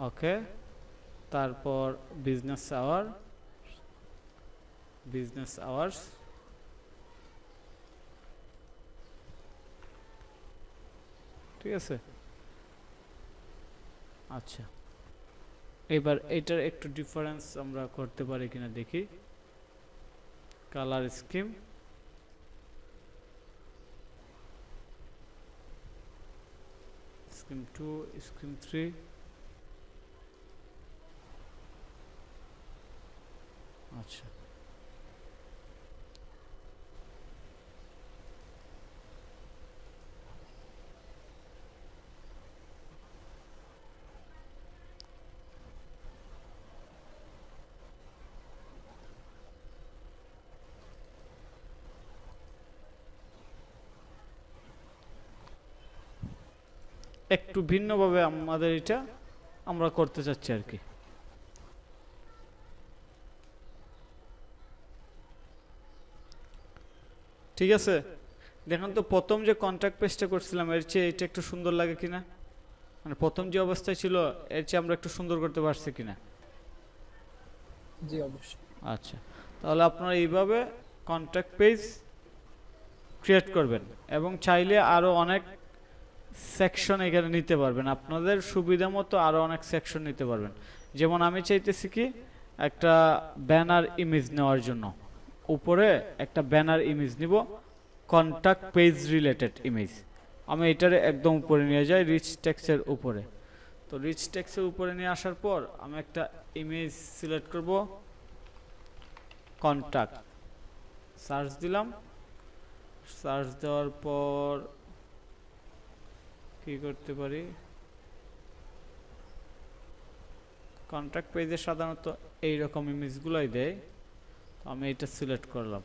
ওকে। তারপর বিজনেস আওয়ার্স, ঠিক আছে। আচ্ছা, এবার এটার একটু ডিফারেন্স আমরা করতে পারি কিনা দেখি। কালার স্কিম, স্কিম 2, স্কিম 3, আচ্ছা। একটু ভিন্নভাবে আমাদের এটা আমরা করতে চাচ্ছি আর কি। ঠিক আছে, দেখেন তো প্রথম যে কন্ট্যাক্ট পেজটা করছিলাম এর চেয়ে এটা একটু সুন্দর লাগে কিনা, মানে প্রথম যে অবস্থায় ছিল এর চেয়ে আমরা একটু সুন্দর করতে পারছি কিনা? জি অবশ্যই। আচ্ছা, তাহলে আপনারা এইভাবে কন্ট্যাক্ট পেজ ক্রিয়েট করবেন, এবং চাইলে আরো অনেক সেকশন এখানে নিতে পারবেন, আপনাদের সুবিধা মতো আরো অনেক সেকশন নিতে পারবেন। যেমন আমি চাইতেছি কি একটা ব্যানার ইমেজ নেওয়ার জন্য উপরে একটা ব্যানার ইমেজ নিব, কন্টাক্ট পেজ রিলেটেড ইমেজ। আমি এটারে একদম উপরে নিয়ে যাই রিচ টেক্সটের উপরে। তো রিচ টেক্সটের উপরে নিয়ে আসার পর আমি একটা ইমেজ সিলেক্ট করব, কন্টাক্ট সার্চ দিলাম। সার্চ দেওয়ার পর কি করতে পারি, কন্ট্যাক্ট পেজে সাধারণত এইরকম ইমেজগুলোই দেয়। তো আমি এটা সিলেক্ট করলাম,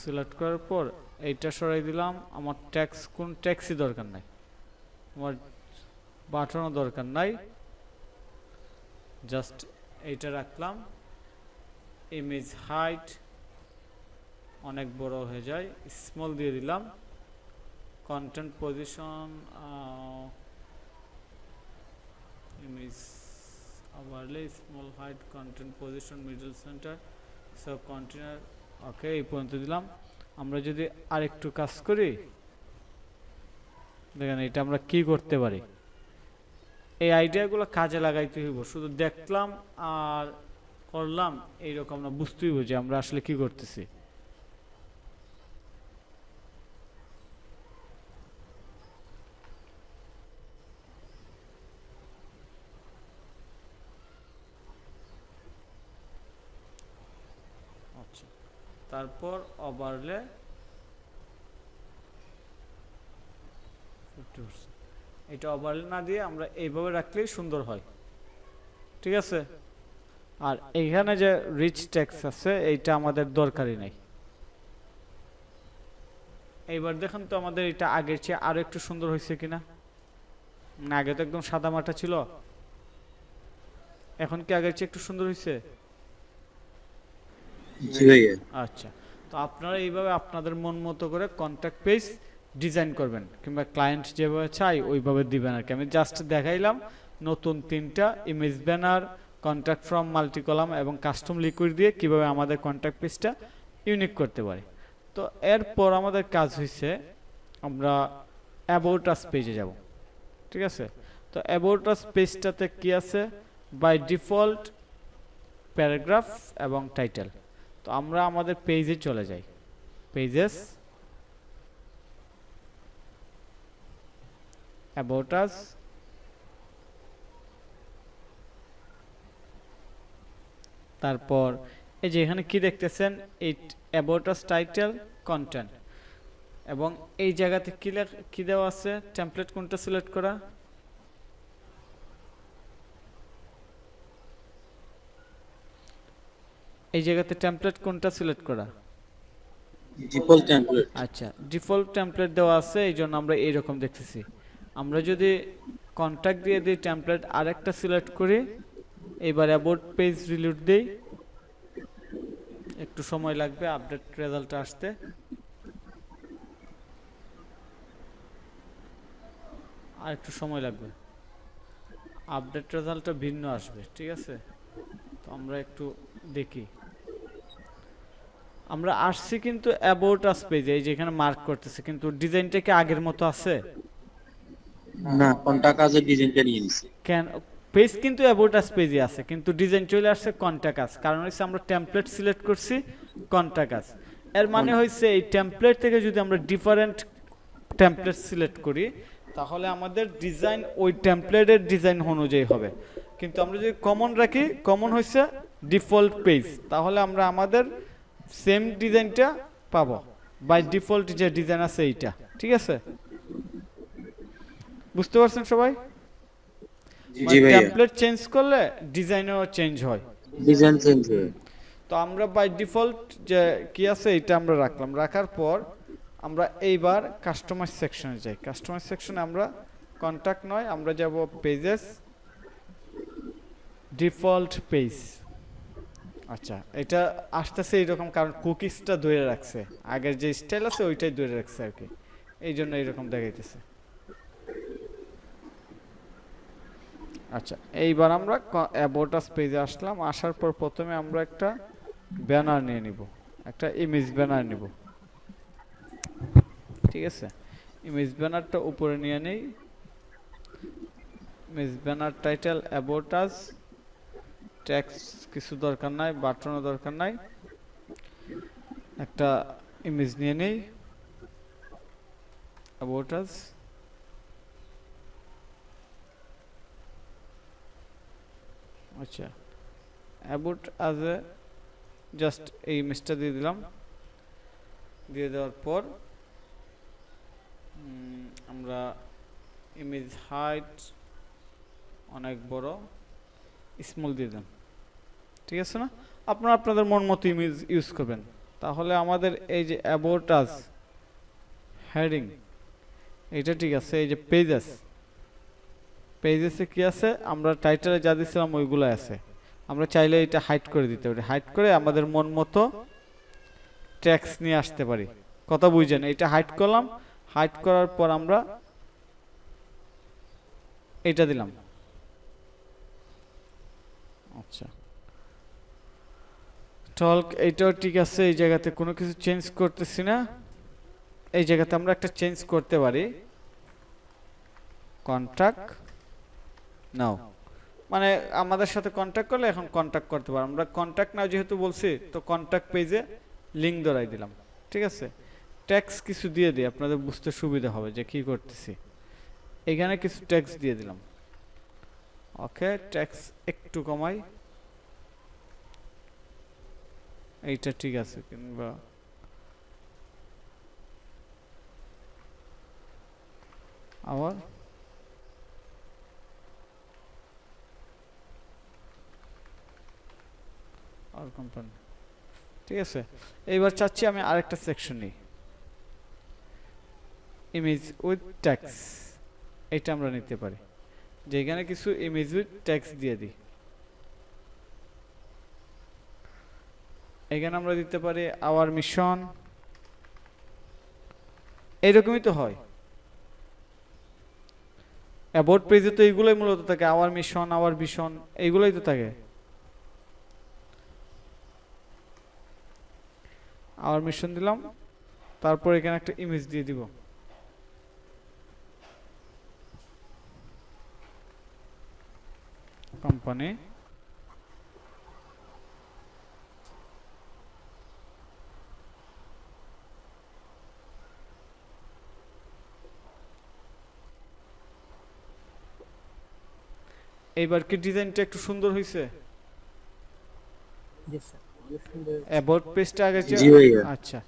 সিলেক্ট করার পর এইটা সরাই দিলাম। আমার ট্যাক্স কোন ট্যাক্সই দরকার নাই, আমার বাটনও দরকার নাই, জাস্ট এইটা রাখলাম। ইমেজ হাইট অনেক বড় হয়ে যায়, স্মল দিয়ে দিলাম। Content position image overlay small height content position middle centre সব কন্টেনার ওকে এই পর্যন্ত দিলাম। আমরা যদি আরেকটু কাজ করি দেখেন এটা আমরা কি করতে পারি, এই আইডিয়াগুলো কাজে লাগাইতে হইব। শুধু দেখলাম আর করলাম এইরকম না, বুঝতে হইব যে আমরা আসলে কি করতেছি। আচ্ছা, তারপর ওভারলে 50%, এটা ওভারলে না দিয়ে আমরা এইভাবে রাখলেই সুন্দর হয়, ঠিক আছে। আর এইখানে যে রিচ টেক্সট আছে এইটা আমাদের দরকারই নাই। এইবার দেখুন তো আমাদের এটা আগের চেয়ে আরো একটু সুন্দর হয়েছে কিনা। না, আগে তো একদম সাদা মাটা ছিল, এখন কি আগের চেয়ে একটু সুন্দর হয়েছে? জি ভাইয়া। আচ্ছা, তো আপনারা এইভাবে আপনাদের মন মতো করে কন্ট্যাক্ট পেজ ডিজাইন করবেন, কিংবা ক্লায়েন্ট যেভাবে চাই ওইভাবে দিবেন আর কি। আমি জাস্ট দেখাইলাম নতুন 3টা image banner, contact from multi column এবং কাস্টম লিকুইড দিয়ে কিভাবে আমাদের কন্ট্যাক্ট পেজটা ইউনিক করতে পারি। তো এরপর আমাদের কাজ হয়েছে আমরা অ্যাবাউট আস পেজে যাব, ঠিক আছে। তো অ্যাবাউট আস পেজটাতে কি আছে, বাই ডিফল্ট প্যারাগ্রাফ এবং টাইটেল। তো আমরা আমাদের পেজে চলে যাই, পেজেস, অ্যাবাউট আস, তারপর এই যে এখানে কি দেখতেছেন এই অ্যাবাউট আস টাইটেল কন্টেন্ট, এবং এই জায়গাতে কি দেওয়া আছে, টেমপ্লেট কোনটা সিলেক্ট করা, এই জায়গাতে টেমপ্লেট কোনটা সিলেক্ট করা, ডিফল্ট টেমপ্লেট। আচ্ছা ডিফল্ট টেমপ্লেট দেওয়া আছে, এই জন্য আমরা এইরকম দেখতেছি। আমরা যদি কন্ট্যাক্ট দিয়ে দিই টেমপ্লেট আরেকটা সিলেক্ট করি, এবার অ্যাবাউট পেজ রিলোড দেই, একটু সময় লাগবে আপডেট রেজাল্ট আসতে। আর একটু সময় লাগবে, আপডেট রেজাল্টটা ভিন্ন আসবে, ঠিক আছে। তো আমরা একটু দেখি, আমরা আসছি কিন্তু অ্যাবাউট আস পেজে, এই যেখানে মার্ক করতেছে, কিন্তু ডিজাইনটা কি আগের মতো আছে? না, কন্টাক্ট কাজের ডিজাইনটা নিয়ে নিছি। কেন পেজ কিন্তু অ্যাবাউট আস পেজে আছে, কিন্তু ডিজাইন চলে আসছে কন্টাক্ট আস, কারণ হচ্ছে আমরা টেমপ্লেট সিলেক্ট করছি কন্টাক্ট আস। এর মানে হচ্ছে এই টেমপ্লেট থেকে যদি আমরা ডিফারেন্ট টেমপ্লেট সিলেক্ট করি তাহলে আমাদের ডিজাইন ওই টেমপ্লেটের ডিজাইন অনুযায়ী হবে। কিন্তু আমরা যদি কমন রাখি, কমন হচ্ছে ডিফল্ট পেজ, তাহলে আমরা আমাদের সেম ডিজাইনটা পাবো, বাই ডিফল্ট যে ডিজাইন আছে এইটা, ঠিক আছে। বুঝতে পারছেন সবাই? জি ভাইয়া। টেমপ্লেট চেঞ্জ করলে ডিজাইনও চেঞ্জ হয়। ডিজাইন চেঞ্জ হয়। তো আমরা বাই ডিফল্ট যে কি আছে এটা আমরা রাখলাম, রাখার পর আমরা এইবার কাস্টমাইজ সেকশনে যাই। কাস্টমাইজ সেকশনে আমরা কন্টাক্ট নয়, আমরা যাব পেজেস, ডিফল্ট পেজ। আচ্ছা, এটা আসতেছে এইরকম কারণ কুকিজটা ধরে রাখছে, আগের যে স্টাইল আছে ওইটাই ধরে রাখছে আর কি, এই জন্য এইরকম দেখাইতেছে। আচ্ছা, এইবার আমরা অ্যাবাউট আস পেজে আসলাম, আসার পর প্রথমে আমরা একটা ব্যানার নিয়ে নিব, একটা ইমেজ ব্যানার নিব, ঠিক আছে। ইমেজ ব্যানারটা উপরে নিয়ে নেই, image banner title about us, text কিছু দরকার নাই, বাটনও দরকার নাই, একটা ইমেজ নিয়ে নেই অ্যাবাউট আস। আচ্ছা, অ্যাবাউট আস এ জাস্ট এই ইমেজটা দিয়ে দিলাম। দিয়ে দেওয়ার পর আমরা ইমেজ হাইট অনেক বড়, স্মল দিয়ে দেন, ঠিক আছে না? আপনারা আপনাদের মন মতো ইমেজ ইউজ করবেন। তাহলে আমাদের এই যে অ্যাবাউট আস হেডিং এইটা ঠিক আছে। এই যে পেজেস, পেজেসে কি আছে, আমরা টাইটেলে যা দিয়েছিলাম ওইগুলো আছে। আমরা চাইলে এটা হাইড করে দিতে পারি, হাইড করে আমাদের মন মতো টেক্সট নিয়ে আসতে পারি। কথা বুঝছেন? এটা হাইড করলাম, হাইড করার পর আমরা এটা দিলাম। আচ্ছা, টল্ক এইটাও ঠিক আছে। এই জায়গাতে কোনো কিছু চেঞ্জ করতেছি না। এই জায়গাতে আমরা একটা চেঞ্জ করতে পারি, কন্টাক্ট নাও, মানে আমাদের সাথে কন্টাক্ট করলে এখন কন্টাক্ট করতে পারো। আমরা কন্টাক্ট নাও যেহেতু বলছি, তো কন্টাক্ট পেজে লিংক ধরাই দিলাম, ঠিক আছে? ট্যাক্স কিছু দিয়ে দিই, আপনাদের বুঝতে সুবিধা হবে যে কি করতেছি। এখানে কিছু ট্যাক্স দিয়ে দিলাম। ওকে, ট্যাক্স একটু কমাই, এইটা ঠিক আছে। কিংবা আবার আর কোম্পানি, ঠিক আছে। এইবার চাচ্ছি আমি আরেকটা সেকশন নিই, ইমেজ উইথ ট্যাক্স। এটা আমরা নিতে পারি, যেখানে কিছু ইমেজ উইথ ট্যাক্স দিয়ে দিই। এখানে আমরা দিতে পারি আওয়ার মিশন, এইরকমই তো হয়। অ্যাবাউট পেজে তো এইগুলোই মূলত থাকে, আওয়ার মিশন, আওয়ার ভিশন, এইগুলোই তো থাকে। আওয়ার মিশন দিলাম, তারপর এখানে একটা ইমেজ দিয়ে দিব। কোম্পানি, এইবার কি ডিজাইনটা একটু সুন্দর হয়েছে? জি স্যার, অনেক সুন্দর। অ্যাবাউট পেজটা আগে জি ভাইয়া, আচ্ছা,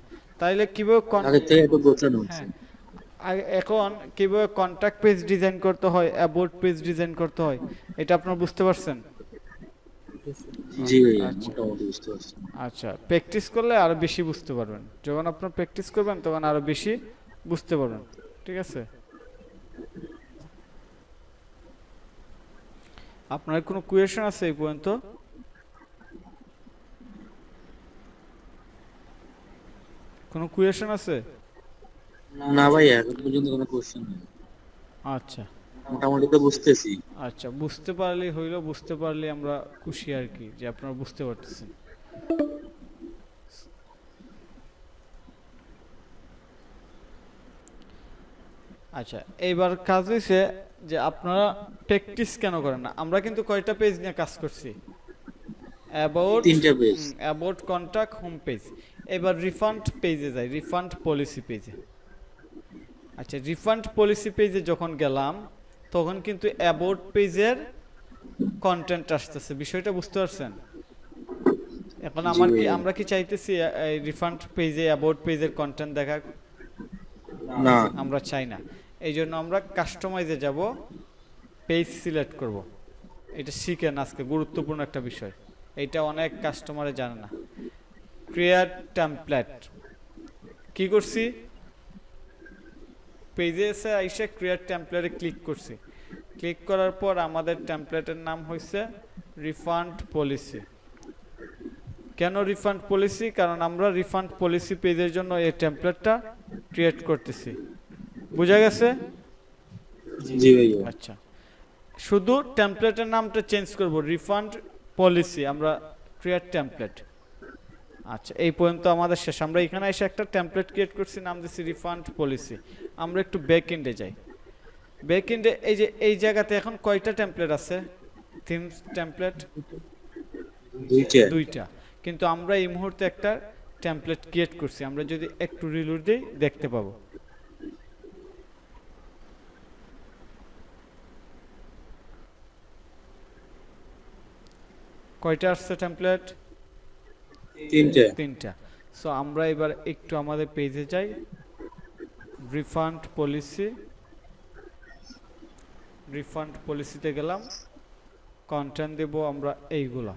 তাইলে কিভাবে আগে থেকে একটু গোছানো হচ্ছে। হ্যাঁ, এখন কিভাবে কন্টাক্ট পেজ ডিজাইন করতে হয়, অ্যাবাউট পেজ ডিজাইন করতে হয়, এটা আপনারা বুঝতে পারছেন? জি স্যার। জি ভাইয়া, আচ্ছা মোটামুটি বুঝতে পারছি। আচ্ছা, প্র্যাকটিস করলে আরো বেশি বুঝতে পারবেন। যখন আপনারা প্র্যাকটিস করবেন তখন আরো বেশি বুঝতে পারবেন, ঠিক আছে? আপনার কোনো কোয়েশ্চেন আছে এই পর্যন্ত? কোনো কোয়েশ্চেন আছে? না ভাইয়া, এখন পর্যন্ত কোনো কোশ্চেন নেই, আচ্ছা মোটামুটি তো বুঝতেছি। আচ্ছা, বুঝতে পারলেই হইলো, বুঝতে পারলে আমরা খুশি আর কি, যে আপনারা বুঝতে পারতেছেন। আচ্ছা, এইবার কাজ হইছে যে আপনারা প্র্যাকটিস কেন করেন না? আমরা কিন্তু কয়টা পেজ নিয়ে কাজ করছি? অ্যাবাউট, তিনটা page. About, contact, home page. এবার রিফান্ড পেজে যাই, রিফান্ড পলিসি পেজে। আচ্ছা, রিফান্ড পলিসি পেজে যখন গেলাম তখন কিন্তু অ্যাবাউট পেজের কন্টেন্ট আসতেছে, বিষয়টা বুঝতে পারছেন? এখন আমরা কি চাইতেছি এই রিফান্ড পেজে অ্যাবাউট পেজের কন্টেন্ট দেখা? না, আমরা চাই না। এই জন্য আমরা কাস্টমাইজে যাব, পেজ সিলেক্ট করব। এটা শিখেন আজকে, গুরুত্বপূর্ণ একটা বিষয়, এটা অনেক কাস্টমারে জানে না। ক্রিয়েট টেমপ্লেট, কি করছি? পেজে এসে আইসা ক্রিয়েট টেমপ্লেটে ক্লিক করছি। ক্লিক করার পর আমাদের টেমপ্লেটের নাম হয়েছে রিফান্ড পলিসি। কেন রিফান্ড পলিসি? কারণ আমরা রিফান্ড পলিসি পেজের জন্য এই টেমপ্লেটটা ক্রিয়েট করতেছি। বুঝা গেছে? জি ভাইয়া। আচ্ছা, শুধু টেমপ্লেটের নামটা চেঞ্জ করব, রিফান্ড পলিসি, আমরা ক্রিয়েট টেমপ্লেট। আচ্ছা, এই পর্যন্ত আমাদের শেষ। আমরা এখানে এসে একটা টেমপ্লেট ক্রিয়েট করছি, নাম দিচ্ছি রিফান্ড পলিসি। আমরা একটু ব্যাক এন্ডে যাই। ব্যাক এন্ডে এই যে এই জায়গাতে এখন কয়টা টেমপ্লেট আছে? থিম টেমপ্লেট দুইটা। দুইটা। কিন্তু আমরা এই মুহূর্তে একটা টেমপ্লেট ক্রিয়েট করছি। আমরা যদি একটু রিলোড দিই দেখতে পাবো। কয়টা আসছে টেমপ্লেট? তিনটা। তিনটা। সো আমরা এবার একটু আমাদের পেজে যাই, রিফান্ড পলিসি, রিফান্ড পলিসিতে গেলাম, কন্টেন্ট দেব আমরা এইগুলা।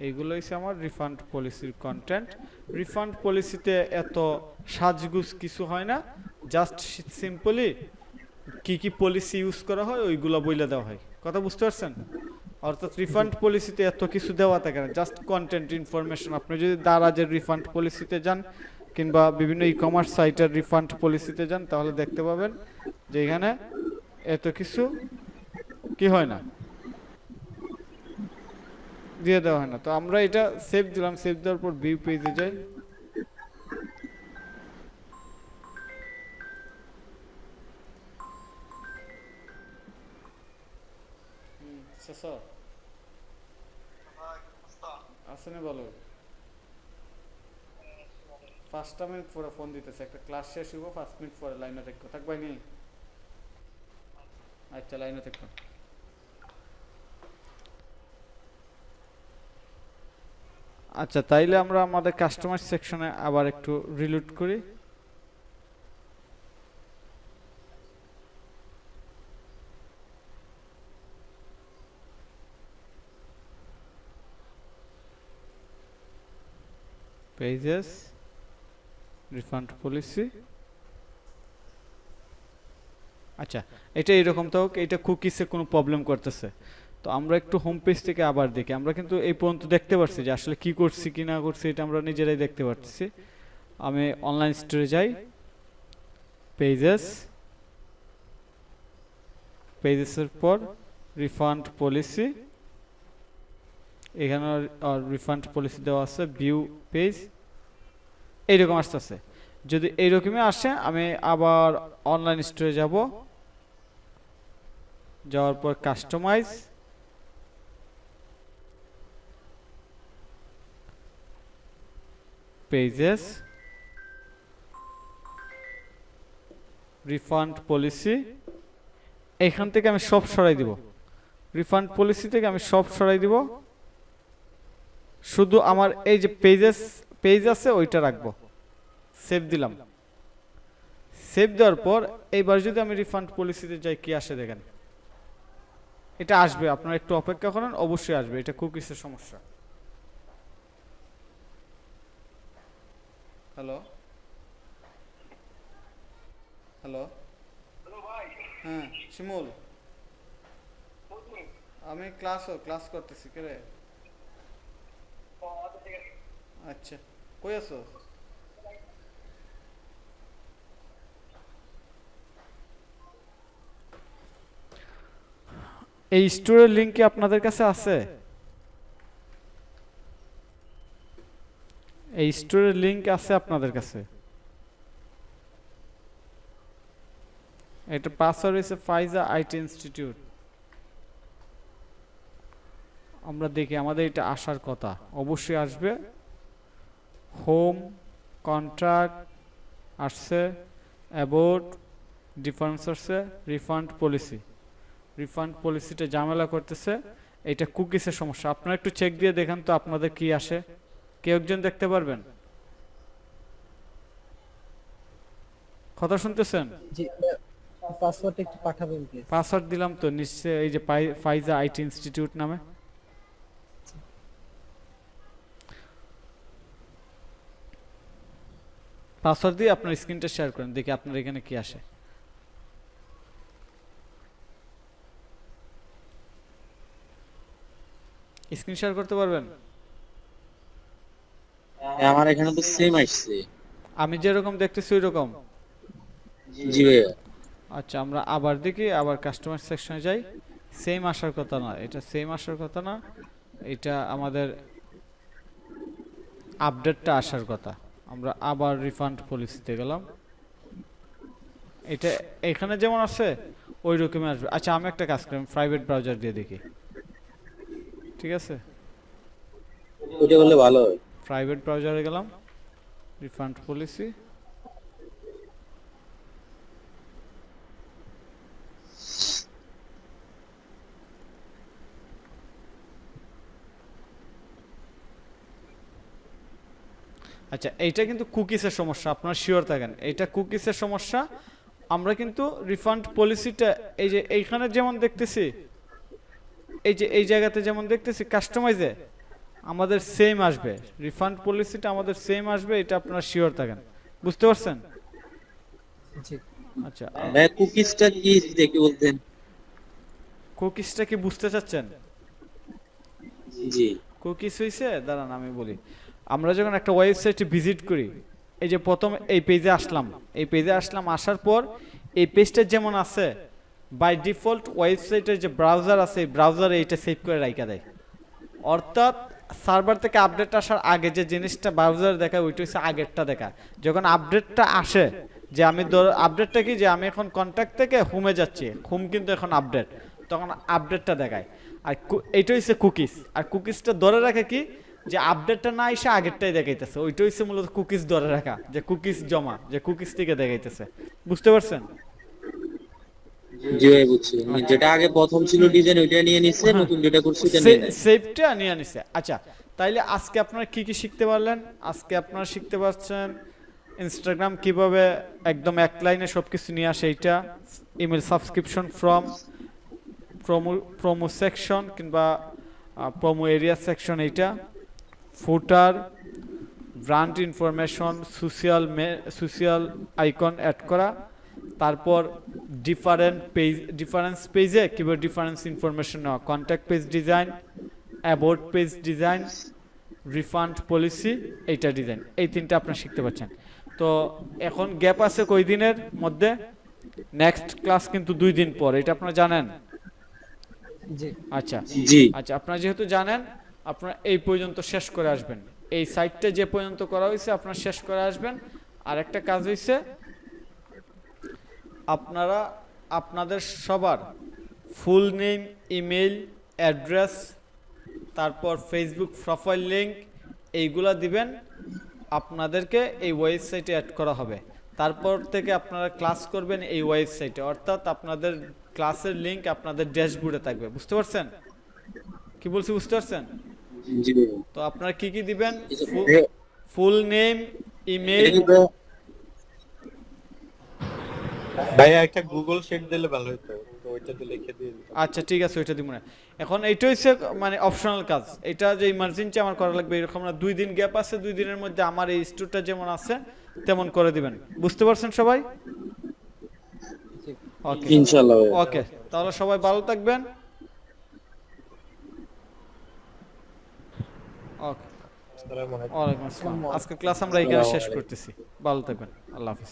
এইগুলো হচ্ছে আমার রিফান্ড পলিসির কন্টেন্ট। রিফান্ড পলিসিতে এত সাজগুজ কিছু হয় না, জাস্ট সিম্পলি কি কি পলিসি ইউজ করা হয় ওইগুলো বইলে দেওয়া হয়। কথা বুঝতে পারছেন? অর্থাৎ রিফান্ড পলিসিতে এত কিছু দেওয়া থাকে না, জাস্ট কন্টেন্ট ইনফরমেশন। আপনি যদি দারাজের রিফান্ড পলিসিতে যান কিংবা বিভিন্ন ই কমার্স সাইটের রিফান্ড পলিসিতে যান তাহলে দেখতে পাবেন যে এখানে এত কিছু কি হয় না, দিয়ে দেওয়া হয় না। তো আমরা এটা সেভ দিলাম, সেভ দেওয়ার পর ভিউ পেজে যাই। আসেনি বলো, 5টা মিনিট পরে ফোন দিতেছে, একটা ক্লাস শেষ হইব, 5 মিনিট পরে লাইনে থাকবো। থাকবাই নি? আচ্ছা, লাইনে থাকবো। আচ্ছা, তাইলে আমরা আমাদের কাস্টমার সেকশনে আবার একটু রিলোড করি। Pages, refund policy. আচ্ছা, এটা এরকম তো, এটা কুকিসে কোনো প্রবলেম করতেছে। তো আমরা একটু হোম পেজ থেকে আবার দেখি। আমরা কিন্তু এই পর্যন্ত দেখতে পারছি যে আসলে কি করছি কি না করছি, এটা আমরা নিজেরাই দেখতে পারতেছি। আমি অনলাইন স্টোরে যাই, পেজেস, পেজেসের পর রিফান্ড পলিসি। এখানে রিফান্ড পলিসি দেওয়া আছে, ভিউ পেজ, এইরকম আসতেছে। যদি এইরকমই আসে আমি আবার অনলাইন স্টোরে যাব, যাওয়ার পর কাস্টমাইজ, পেজেস, রিফান্ড পলিসি। এখান থেকে আমি সব সরাই দিব, রিফান্ড পলিসি থেকে আমি সব সরাই দিব, শুধু আমার এই যে পেজ আছে ওইটা রাখবো। সেভ দিলাম। সেভ দেওয়ার পর এইবার যদি আমি রিফান্ড পলিসিতে যাই কি আসে দেখেন, এটা আসবে। আপনারা একটু অপেক্ষা করেন, অবশ্যই আসবে। এটা কুকিসের সমস্যা। হ্যালো হ্যালো হ্যাঁ শিমুল, আমি ক্লাস করতেছি। কে রে? আচ্ছা, কই আছো? এই স্টোরের লিংক কি আপনাদের কাছে আছে? এই স্টোরের লিংক আছে আপনাদের কাছে? এটা পাসওয়ার্ড হচ্ছে ফাইজা আইটি ইনস্টিটিউট। আমরা দেখি, আমাদের এটা আসার কথা, অবশ্যই আসবে। হোম, কন্ট্রাক্ট আসছে, অ্যাবাউট, ডিফারেন্স আসছে, রিফান্ড পলিসি। রিফান্ড পলিসিটা ঝামেলা করতেছে, এটা কুকিসের সমস্যা। আপনারা একটু চেক দিয়ে দেখেন তো আপনাদের কি আসে। কেউ একজন দেখতে পারবেন? কথা শুনতেছেন? জি, পাসওয়ার্ডটা একটু পাঠাবেন প্লিজ। পাসওয়ার্ড দিলাম তো নিশ্চয়, এই যে ফাইজা আইটি ইনস্টিটিউট নামে। পাসওয়ার্ড দিয়ে আপনার স্ক্রিনটা শেয়ার করেন, দেখি আপনার এখানে কি আসে। স্ক্রিন শেয়ার করতে পারবেন? আমার এখানে তো সেম আসছে। আমি যেরকম দেখতেছি ওই রকম? জি ভাইয়া। আচ্ছা, আমরা আবার দেখি, আবার কাস্টমার সেকশনে যাই। সেম আসার কথা না, এটা সেম আসার কথা না, এটা আমাদের আপডেটটা আসার কথা। আমরা আবার রিফান্ড পলিসিতে গেলাম, এটা এখানে যেমন আছে ওই রকমই আসবে। আচ্ছা আমি একটা কাজ করি, প্রাইভেট ব্রাউজার দিয়ে দেখি, ঠিক আছে? ওইটা করলে ভালো হয়। প্রাইভেট ব্রাউজারে গেলাম, রিফান্ড পলিসি, আচ্ছা এইটা কিন্তু কুকিসের সমস্যা, আপনারা শিওর থাকেন এটা কুকিসের সমস্যা। আমরা কিন্তু রিফান্ড পলিসিটা এই যে এইখানে যেমন দেখতেছি, এই যে এই জায়গাতে যেমন দেখতেছি কাস্টমাইজে আমাদের সেম আসবে, রিফান্ড পলিসিটা আমাদের সেম আসবে, এটা আপনারা শিওর থাকেন। বুঝতে পারছেন? জি আচ্ছা ভাই কুকিজটা কি দেখি বলতেন? কুকিসটা কি বুঝতে চাচ্ছেন? জি কুকিস হইছে, দাঁড়ান আমি বলি। আমরা যখন একটা ওয়েবসাইটে ভিজিট করি, এই যে প্রথম এই পেজে আসলাম, এই পেজে আসলাম, আসার পর এই পেজটা যেমন আছে বাই ডিফল্ট ওয়েবসাইটের যে ব্রাউজার আছে এই ব্রাউজারে এইটা সেভ করে রাখা দেয়। অর্থাৎ সার্ভার থেকে আপডেট আসার আগে যে জিনিসটা ব্রাউজারে দেখায় ওইটা হচ্ছে আগেরটা দেখা। যখন আপডেটটা আসে, যে আমি আপডেটটা কি, যে আমি এখন কন্ট্যাক্ট থেকে হোমে যাচ্ছি, হোম কিন্তু এখন আপডেট, তখন আপডেটটা দেখায়। আর এইটা হচ্ছে কুকিজ, আর কুকিজটা ধরে রাখে কি, যে আপডেটটা না এসে আগেরটাই দেখাইতেছে, ওইটা হচ্ছে মূলত কুকিজ ধরে রাখা, যে কুকিজ জমা, যে কুকিজ থেকে দেখাইতেছে। বুঝতে পারছেন? জি ভাই বুঝছি, যেটা আগে প্রথম ছিল ডিজাইন ওইটা নিয়ে নিচ্ছে, নতুন যেটা করছে ওইটা নিয়ে নেয়। সেভটা নিয়ে নিছে। আচ্ছা তাইলে আজকে আপনারা কি কি শিখতে পারলেন? আজকে আপনারা শিখতে পারছেন ইনস্টাগ্রাম কিভাবে একদম এক লাইনে সবকিছু নিয়ে আসে, এইটা email subscription from promo section কিংবা প্রোমো এরিয়া সেকশন, এইটা footer, brand information, social icon add করা, তারপর ডিফারেন্স পেজে কীভাবে ডিফারেন্স ইনফরমেশন নেওয়া, contact page design, about page design, refund policy, এইটা ডিজাইন, এই তিনটা আপনারা শিখতে পারছেন। তো এখন গ্যাপ আছে কই দিনের মধ্যে? নেক্সট ক্লাস কিন্তু 2 দিন পর, এটা আপনারা জানেন? জি আচ্ছা জি আচ্ছা, আপনারা যেহেতু জানেন আপনারা এই পর্যন্ত শেষ করে আসবেন, এই সাইটটা যে পর্যন্ত করা হয়েছে আপনারা শেষ করে আসবেন। আর একটা কাজ হয়েছে, আপনারা আপনাদের সবার ফুল নেম, ইমেল অ্যাড্রেস, তারপর ফেসবুক প্রোফাইল লিংক, এইগুলা দিবেন, আপনাদেরকে এই ওয়েবসাইটে অ্যাড করা হবে। তারপর থেকে আপনারা ক্লাস করবেন এই ওয়েবসাইটে, অর্থাৎ আপনাদের ক্লাসের লিংক আপনাদের ড্যাশবোর্ডে থাকবে। বুঝতে পারছেন কি বলছি? বুঝতে পারছেন? জি ভাই। তো আপনারা কি কি দিবেন? ভাই, ফুল নেম, ইমেল। এটা কি ভাই ভাইয়া একটা গুগল শিট দিলে ভালো হতো, তো ওইটাতে লিখে দিয়ে দিতাম। আচ্ছা ঠিক আছে, ওইটা দিব না। এখন এইটা হচ্ছে মানে অপশনাল কাজ, এটা যে ইমার্জেন্সি আমার করা লাগবে এরকম না। 2 দিন গ্যাপ আছে, 2 দিনের মধ্যে আমার এই স্টোরটা যেমন আছে তেমন করে দিবেন। বুঝতে পারছেন সবাই? জি ওকে ইনশাআল্লাহ ভাই। ওকে, তাহলে সবাই ভালো থাকবেন। ওকে, আসসালামু আলাইকুম। ওয়ালাইকুম আসসালাম। আজকে ক্লাস আমরা এখানে শেষ করতেছি। ভালো থাকবেন, আল্লাহ হাফিজ।